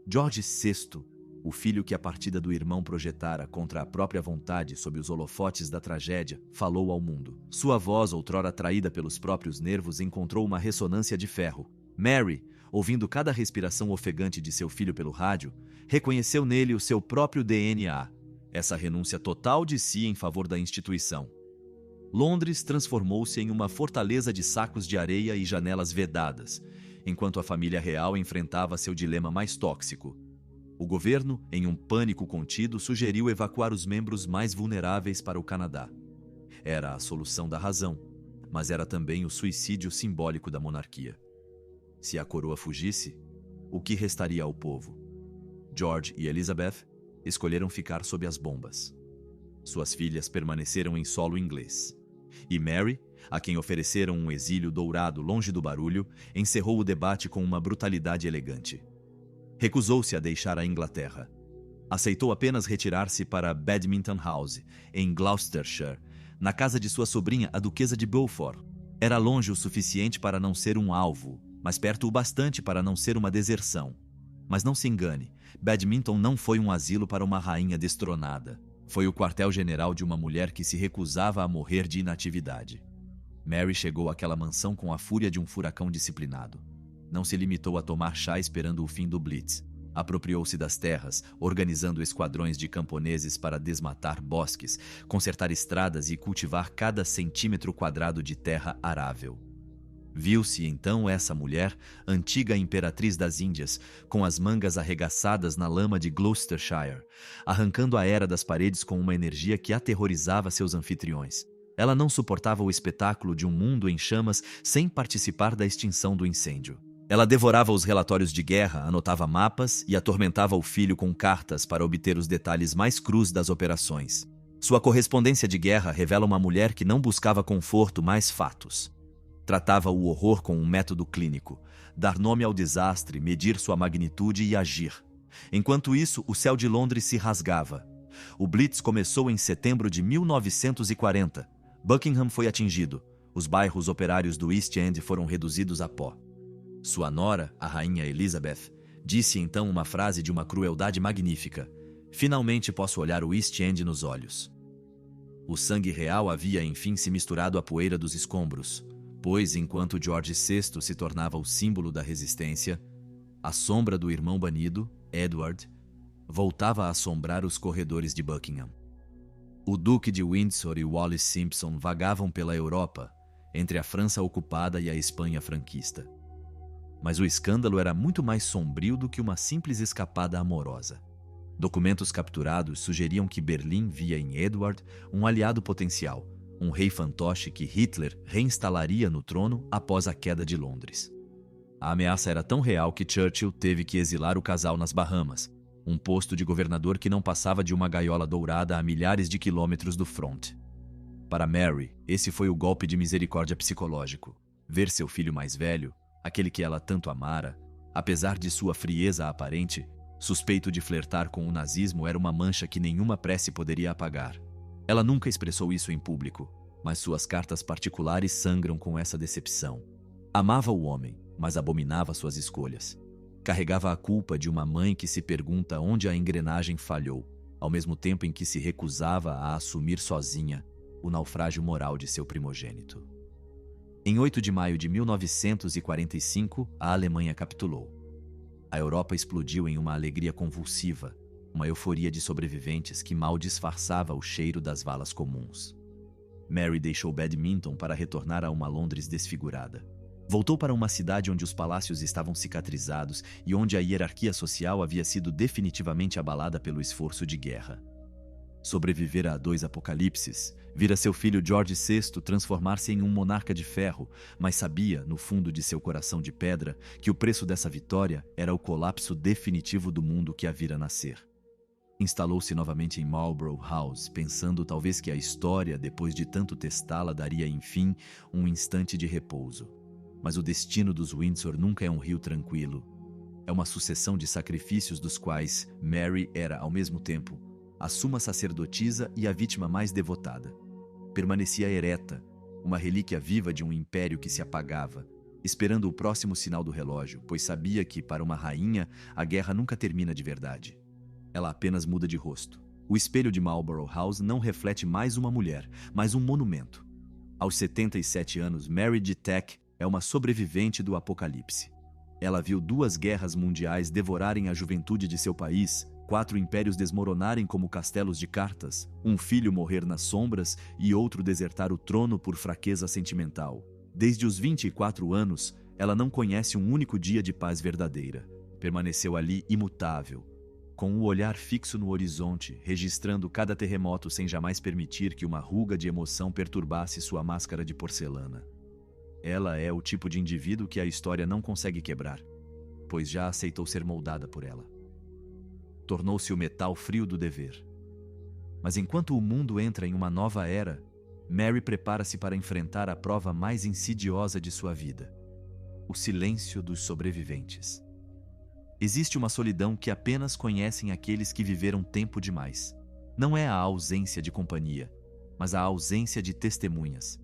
George VI, o filho que a partida do irmão projetara contra a própria vontade sob os holofotes da tragédia, falou ao mundo. Sua voz, outrora traída pelos próprios nervos, encontrou uma ressonância de ferro. Mary, ouvindo cada respiração ofegante de seu filho pelo rádio, reconheceu nele o seu próprio DNA, essa renúncia total de si em favor da instituição. Londres transformou-se em uma fortaleza de sacos de areia e janelas vedadas, enquanto a família real enfrentava seu dilema mais tóxico. O governo, em um pânico contido, sugeriu evacuar os membros mais vulneráveis para o Canadá. Era a solução da razão, mas era também o suicídio simbólico da monarquia. Se a coroa fugisse, o que restaria ao povo? George e Elizabeth escolheram ficar sob as bombas. Suas filhas permaneceram em solo inglês. E Mary, a quem ofereceram um exílio dourado longe do barulho, encerrou o debate com uma brutalidade elegante. Recusou-se a deixar a Inglaterra. Aceitou apenas retirar-se para Badminton House, em Gloucestershire, na casa de sua sobrinha, a Duquesa de Beaufort. Era longe o suficiente para não ser um alvo, mas perto o bastante para não ser uma deserção. Mas não se engane, Badminton não foi um asilo para uma rainha destronada. Foi o quartel-general de uma mulher que se recusava a morrer de inatividade. Mary chegou àquela mansão com a fúria de um furacão disciplinado. Não se limitou a tomar chá esperando o fim do Blitz. Apropriou-se das terras, organizando esquadrões de camponeses para desmatar bosques, consertar estradas e cultivar cada centímetro quadrado de terra arável. Viu-se então essa mulher, antiga imperatriz das Índias, com as mangas arregaçadas na lama de Gloucestershire, arrancando a era das paredes com uma energia que aterrorizava seus anfitriões. Ela não suportava o espetáculo de um mundo em chamas sem participar da extinção do incêndio. Ela devorava os relatórios de guerra, anotava mapas e atormentava o filho com cartas para obter os detalhes mais crus das operações. Sua correspondência de guerra revela uma mulher que não buscava conforto, mas fatos. Tratava o horror com um método clínico, dar nome ao desastre, medir sua magnitude e agir. Enquanto isso, o céu de Londres se rasgava. O Blitz começou em setembro de 1940. Buckingham foi atingido. Os bairros operários do East End foram reduzidos a pó. Sua nora, a rainha Elizabeth, disse então uma frase de uma crueldade magnífica. Finalmente posso olhar o East End nos olhos. O sangue real havia enfim se misturado à poeira dos escombros, pois enquanto George VI se tornava o símbolo da resistência, a sombra do irmão banido, Edward, voltava a assombrar os corredores de Buckingham. O Duque de Windsor e Wallis Simpson vagavam pela Europa, entre a França ocupada e a Espanha franquista. Mas o escândalo era muito mais sombrio do que uma simples escapada amorosa. Documentos capturados sugeriam que Berlim via em Edward um aliado potencial, um rei fantoche que Hitler reinstalaria no trono após a queda de Londres. A ameaça era tão real que Churchill teve que exilar o casal nas Bahamas, um posto de governador que não passava de uma gaiola dourada a milhares de quilômetros do front. Para Mary, esse foi o golpe de misericórdia psicológico. Ver seu filho mais velho, aquele que ela tanto amara, apesar de sua frieza aparente, suspeito de flertar com o nazismo, era uma mancha que nenhuma prece poderia apagar. Ela nunca expressou isso em público, mas suas cartas particulares sangram com essa decepção. Amava o homem, mas abominava suas escolhas. Carregava a culpa de uma mãe que se pergunta onde a engrenagem falhou, ao mesmo tempo em que se recusava a assumir sozinha o naufrágio moral de seu primogênito. Em 8 de maio de 1945, a Alemanha capitulou. A Europa explodiu em uma alegria convulsiva, uma euforia de sobreviventes que mal disfarçava o cheiro das valas comuns. Mary deixou Badminton para retornar a uma Londres desfigurada. Voltou para uma cidade onde os palácios estavam cicatrizados e onde a hierarquia social havia sido definitivamente abalada pelo esforço de guerra. Sobrevivera a 2 apocalipses, vira seu filho George VI transformar-se em um monarca de ferro, mas sabia, no fundo de seu coração de pedra, que o preço dessa vitória era o colapso definitivo do mundo que a vira nascer. Instalou-se novamente em Marlborough House, pensando talvez que a história, depois de tanto testá-la, daria, enfim, um instante de repouso. Mas o destino dos Windsor nunca é um rio tranquilo. É uma sucessão de sacrifícios dos quais Mary era, ao mesmo tempo, a suma sacerdotisa e a vítima mais devotada. Permanecia ereta, uma relíquia viva de um império que se apagava, esperando o próximo sinal do relógio, pois sabia que, para uma rainha, a guerra nunca termina de verdade. Ela apenas muda de rosto. O espelho de Marlborough House não reflete mais uma mulher, mas um monumento. Aos 77 anos, Mary de Teck é uma sobrevivente do apocalipse. Ela viu 2 guerras mundiais devorarem a juventude de seu país, 4 impérios desmoronarem como castelos de cartas, um filho morrer nas sombras e outro desertar o trono por fraqueza sentimental. Desde os 24 anos, ela não conhece um único dia de paz verdadeira. Permaneceu ali imutável, com o olhar fixo no horizonte, registrando cada terremoto sem jamais permitir que uma ruga de emoção perturbasse sua máscara de porcelana. Ela é o tipo de indivíduo que a história não consegue quebrar, pois já aceitou ser moldada por ela. Tornou-se o metal frio do dever. Mas enquanto o mundo entra em uma nova era, Mary prepara-se para enfrentar a prova mais insidiosa de sua vida: o silêncio dos sobreviventes. Existe uma solidão que apenas conhecem aqueles que viveram tempo demais. Não é a ausência de companhia, mas a ausência de testemunhas.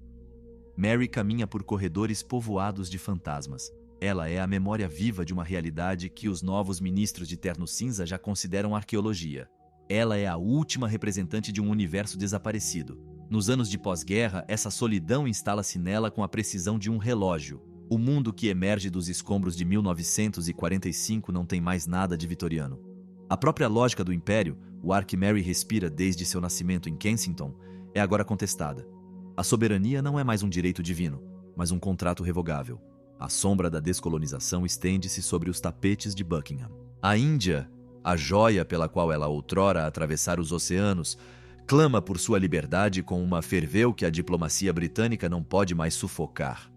Mary caminha por corredores povoados de fantasmas. Ela é a memória viva de uma realidade que os novos ministros de terno cinza já consideram arqueologia. Ela é a última representante de um universo desaparecido. Nos anos de pós-guerra, essa solidão instala-se nela com a precisão de um relógio. O mundo que emerge dos escombros de 1945 não tem mais nada de vitoriano. A própria lógica do império, o ar que Mary respira desde seu nascimento em Kensington, é agora contestada. A soberania não é mais um direito divino, mas um contrato revogável. A sombra da descolonização estende-se sobre os tapetes de Buckingham. A Índia, a joia pela qual ela outrora atravessara os oceanos, clama por sua liberdade com uma ferveu que a diplomacia britânica não pode mais sufocar.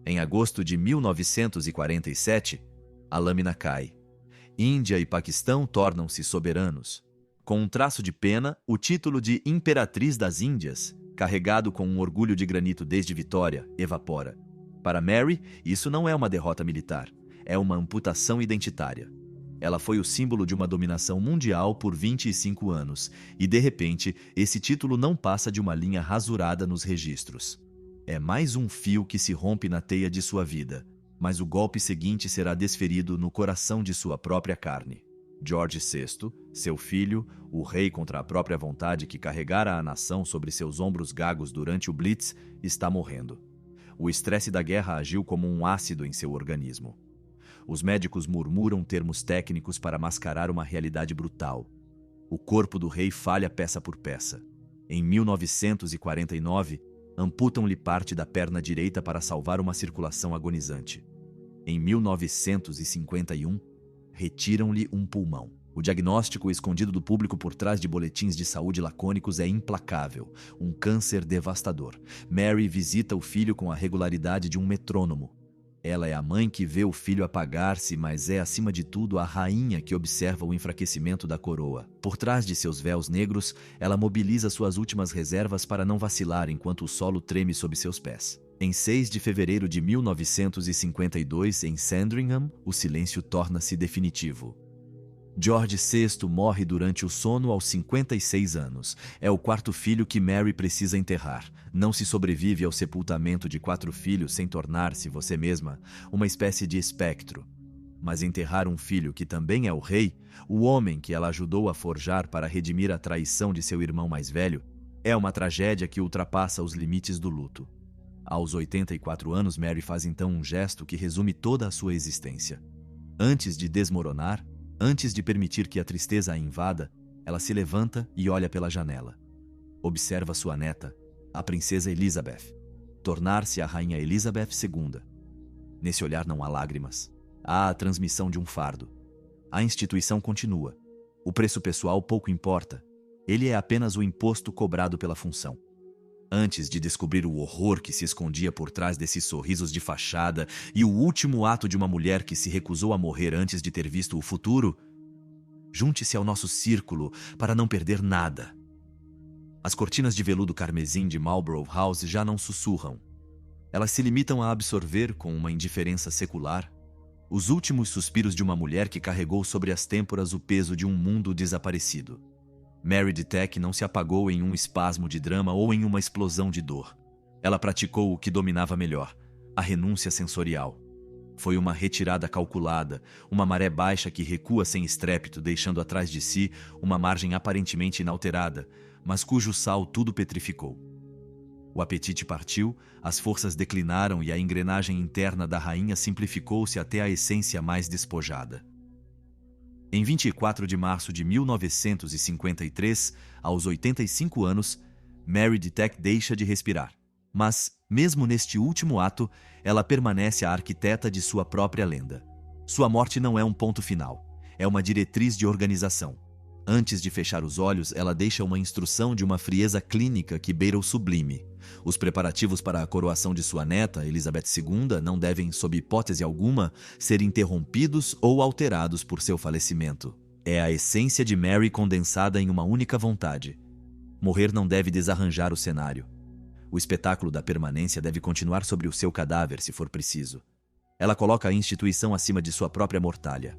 Em agosto de 1947, a lâmina cai. Índia e Paquistão tornam-se soberanos. Com um traço de pena, o título de Imperatriz das Índias, carregado com um orgulho de granito desde Vitória, evapora. Para Mary, isso não é uma derrota militar, é uma amputação identitária. Ela foi o símbolo de uma dominação mundial por 25 anos, e de repente, esse título não passa de uma linha rasurada nos registros. É mais um fio que se rompe na teia de sua vida, mas o golpe seguinte será desferido no coração de sua própria carne. George VI, seu filho, o rei contra a própria vontade que carregara a nação sobre seus ombros gagos durante o Blitz, está morrendo. O estresse da guerra agiu como um ácido em seu organismo. Os médicos murmuram termos técnicos para mascarar uma realidade brutal. O corpo do rei falha peça por peça. Em 1949, amputam-lhe parte da perna direita para salvar uma circulação agonizante. Em 1951, retiram-lhe um pulmão. O diagnóstico escondido do público por trás de boletins de saúde lacônicos é implacável. Um câncer devastador. Mary visita o filho com a regularidade de um metrônomo. Ela é a mãe que vê o filho apagar-se, mas é, acima de tudo, a rainha que observa o enfraquecimento da coroa. Por trás de seus véus negros, ela mobiliza suas últimas reservas para não vacilar enquanto o solo treme sob seus pés. Em 6 de fevereiro de 1952, em Sandringham, o silêncio torna-se definitivo. George VI morre durante o sono aos 56 anos. É o quarto filho que Mary precisa enterrar. Não se sobrevive ao sepultamento de 4 filhos sem tornar-se você mesma uma espécie de espectro. Mas enterrar um filho que também é o rei, o homem que ela ajudou a forjar para redimir a traição de seu irmão mais velho, é uma tragédia que ultrapassa os limites do luto. Aos 84 anos, Mary faz então um gesto que resume toda a sua existência. Antes de desmoronar, antes de permitir que a tristeza a invada, ela se levanta e olha pela janela. Observa sua neta, a princesa Elizabeth, tornar-se a rainha Elizabeth II. Nesse olhar não há lágrimas. Há a transmissão de um fardo. A instituição continua. O preço pessoal pouco importa. Ele é apenas o imposto cobrado pela função. Antes de descobrir o horror que se escondia por trás desses sorrisos de fachada e o último ato de uma mulher que se recusou a morrer antes de ter visto o futuro, junte-se ao nosso círculo para não perder nada. As cortinas de veludo carmesim de Marlborough House já não sussurram. Elas se limitam a absorver, com uma indiferença secular, os últimos suspiros de uma mulher que carregou sobre as têmporas o peso de um mundo desaparecido. Mary de Teck não se apagou em um espasmo de drama ou em uma explosão de dor. Ela praticou o que dominava melhor, a renúncia sensorial. Foi uma retirada calculada, uma maré baixa que recua sem estrépito, deixando atrás de si uma margem aparentemente inalterada, mas cujo sal tudo petrificou. O apetite partiu, as forças declinaram e a engrenagem interna da rainha simplificou-se até a essência mais despojada. Em 24 de março de 1953, aos 85 anos, Mary de Teck deixa de respirar. Mas, mesmo neste último ato, ela permanece a arquiteta de sua própria lenda. Sua morte não é um ponto final, é uma diretriz de organização. Antes de fechar os olhos, ela deixa uma instrução de uma frieza clínica que beira o sublime. Os preparativos para a coroação de sua neta, Elizabeth II, não devem, sob hipótese alguma, ser interrompidos ou alterados por seu falecimento. É a essência de Mary condensada em uma única vontade. Morrer não deve desarranjar o cenário. O espetáculo da permanência deve continuar sobre o seu cadáver, se for preciso. Ela coloca a instituição acima de sua própria mortalha.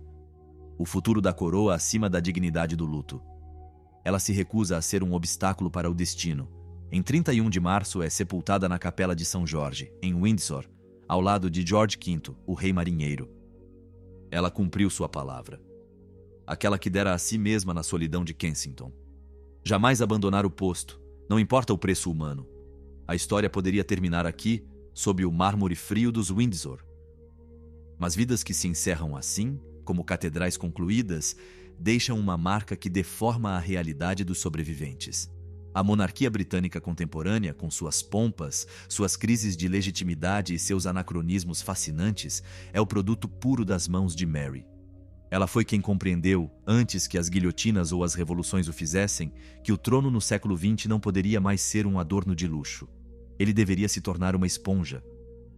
O futuro da coroa acima da dignidade do luto. Ela se recusa a ser um obstáculo para o destino. Em 31 de março é sepultada na Capela de São Jorge, em Windsor, ao lado de George V, o rei marinheiro. Ela cumpriu sua palavra. Aquela que dera a si mesma na solidão de Kensington. Jamais abandonar o posto, não importa o preço humano. A história poderia terminar aqui, sob o mármore frio dos Windsor. Mas vidas que se encerram assim, como catedrais concluídas, deixam uma marca que deforma a realidade dos sobreviventes. A monarquia britânica contemporânea, com suas pompas, suas crises de legitimidade e seus anacronismos fascinantes, é o produto puro das mãos de Mary. Ela foi quem compreendeu, antes que as guilhotinas ou as revoluções o fizessem, que o trono no século XX não poderia mais ser um adorno de luxo. Ele deveria se tornar uma esponja,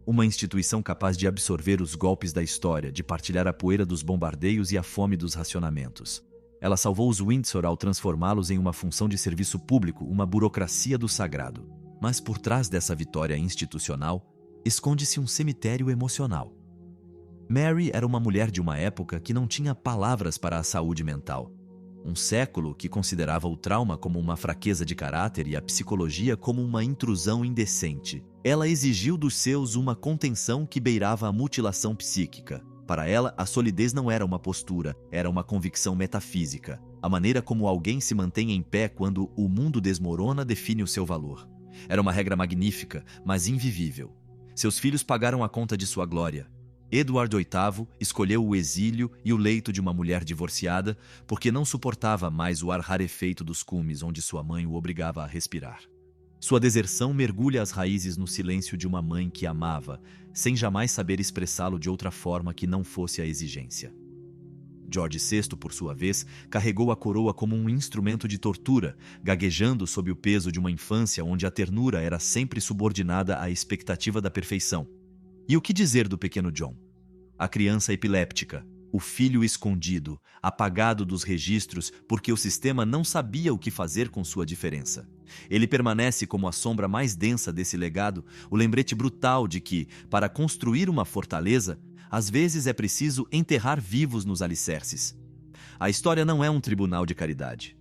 uma instituição capaz de absorver os golpes da história, de partilhar a poeira dos bombardeios e a fome dos racionamentos. Ela salvou os Windsor ao transformá-los em uma função de serviço público, uma burocracia do sagrado. Mas por trás dessa vitória institucional, esconde-se um cemitério emocional. Mary era uma mulher de uma época que não tinha palavras para a saúde mental. Um século que considerava o trauma como uma fraqueza de caráter e a psicologia como uma intrusão indecente. Ela exigiu dos seus uma contenção que beirava a mutilação psíquica. Para ela, a solidez não era uma postura, era uma convicção metafísica. A maneira como alguém se mantém em pé quando o mundo desmorona define o seu valor. Era uma regra magnífica, mas invivível. Seus filhos pagaram a conta de sua glória. Edward VIII escolheu o exílio e o leito de uma mulher divorciada porque não suportava mais o ar rarefeito dos cumes onde sua mãe o obrigava a respirar. Sua deserção mergulha as raízes no silêncio de uma mãe que amava, sem jamais saber expressá-lo de outra forma que não fosse a exigência. George VI, por sua vez, carregou a coroa como um instrumento de tortura, gaguejando sob o peso de uma infância onde a ternura era sempre subordinada à expectativa da perfeição. E o que dizer do pequeno John? A criança epiléptica, o filho escondido, apagado dos registros porque o sistema não sabia o que fazer com sua diferença. Ele permanece como a sombra mais densa desse legado, o lembrete brutal de que, para construir uma fortaleza, às vezes é preciso enterrar vivos nos alicerces. A história não é um tribunal de caridade.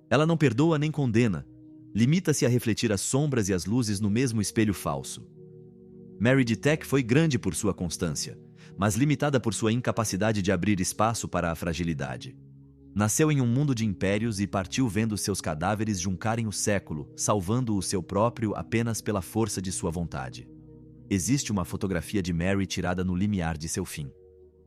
Ela não perdoa nem condena. Limita-se a refletir as sombras e as luzes no mesmo espelho falso. Mary de Teck foi grande por sua constância, mas limitada por sua incapacidade de abrir espaço para a fragilidade. Nasceu em um mundo de impérios e partiu vendo seus cadáveres juncarem o século, salvando o seu próprio apenas pela força de sua vontade. Existe uma fotografia de Mary tirada no limiar de seu fim.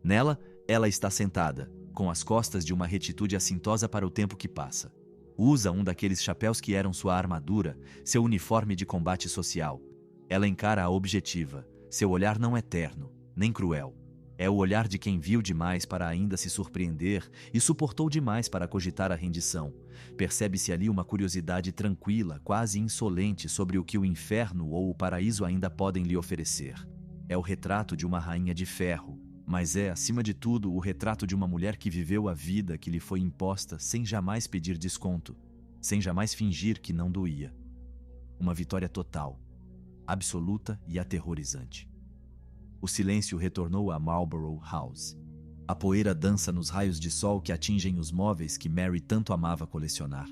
Nela, ela está sentada, com as costas de uma retitude assintosa para o tempo que passa. Usa um daqueles chapéus que eram sua armadura, seu uniforme de combate social. Ela encara a objetiva. Seu olhar não é terno, nem cruel. É o olhar de quem viu demais para ainda se surpreender e suportou demais para cogitar a rendição. Percebe-se ali uma curiosidade tranquila, quase insolente sobre o que o inferno ou o paraíso ainda podem lhe oferecer. É o retrato de uma rainha de ferro, mas é, acima de tudo, o retrato de uma mulher que viveu a vida que lhe foi imposta sem jamais pedir desconto, sem jamais fingir que não doía. Uma vitória total, absoluta e aterrorizante. O silêncio retornou a Marlborough House. A poeira dança nos raios de sol que atingem os móveis que Mary tanto amava colecionar.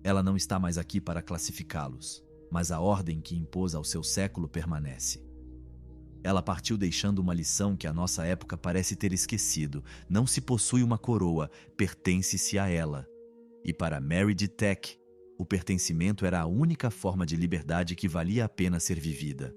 Ela não está mais aqui para classificá-los, mas a ordem que impôs ao seu século permanece. Ela partiu deixando uma lição que a nossa época parece ter esquecido. Não se possui uma coroa, pertence-se a ela. E para Mary de Teck, o pertencimento era a única forma de liberdade que valia a pena ser vivida.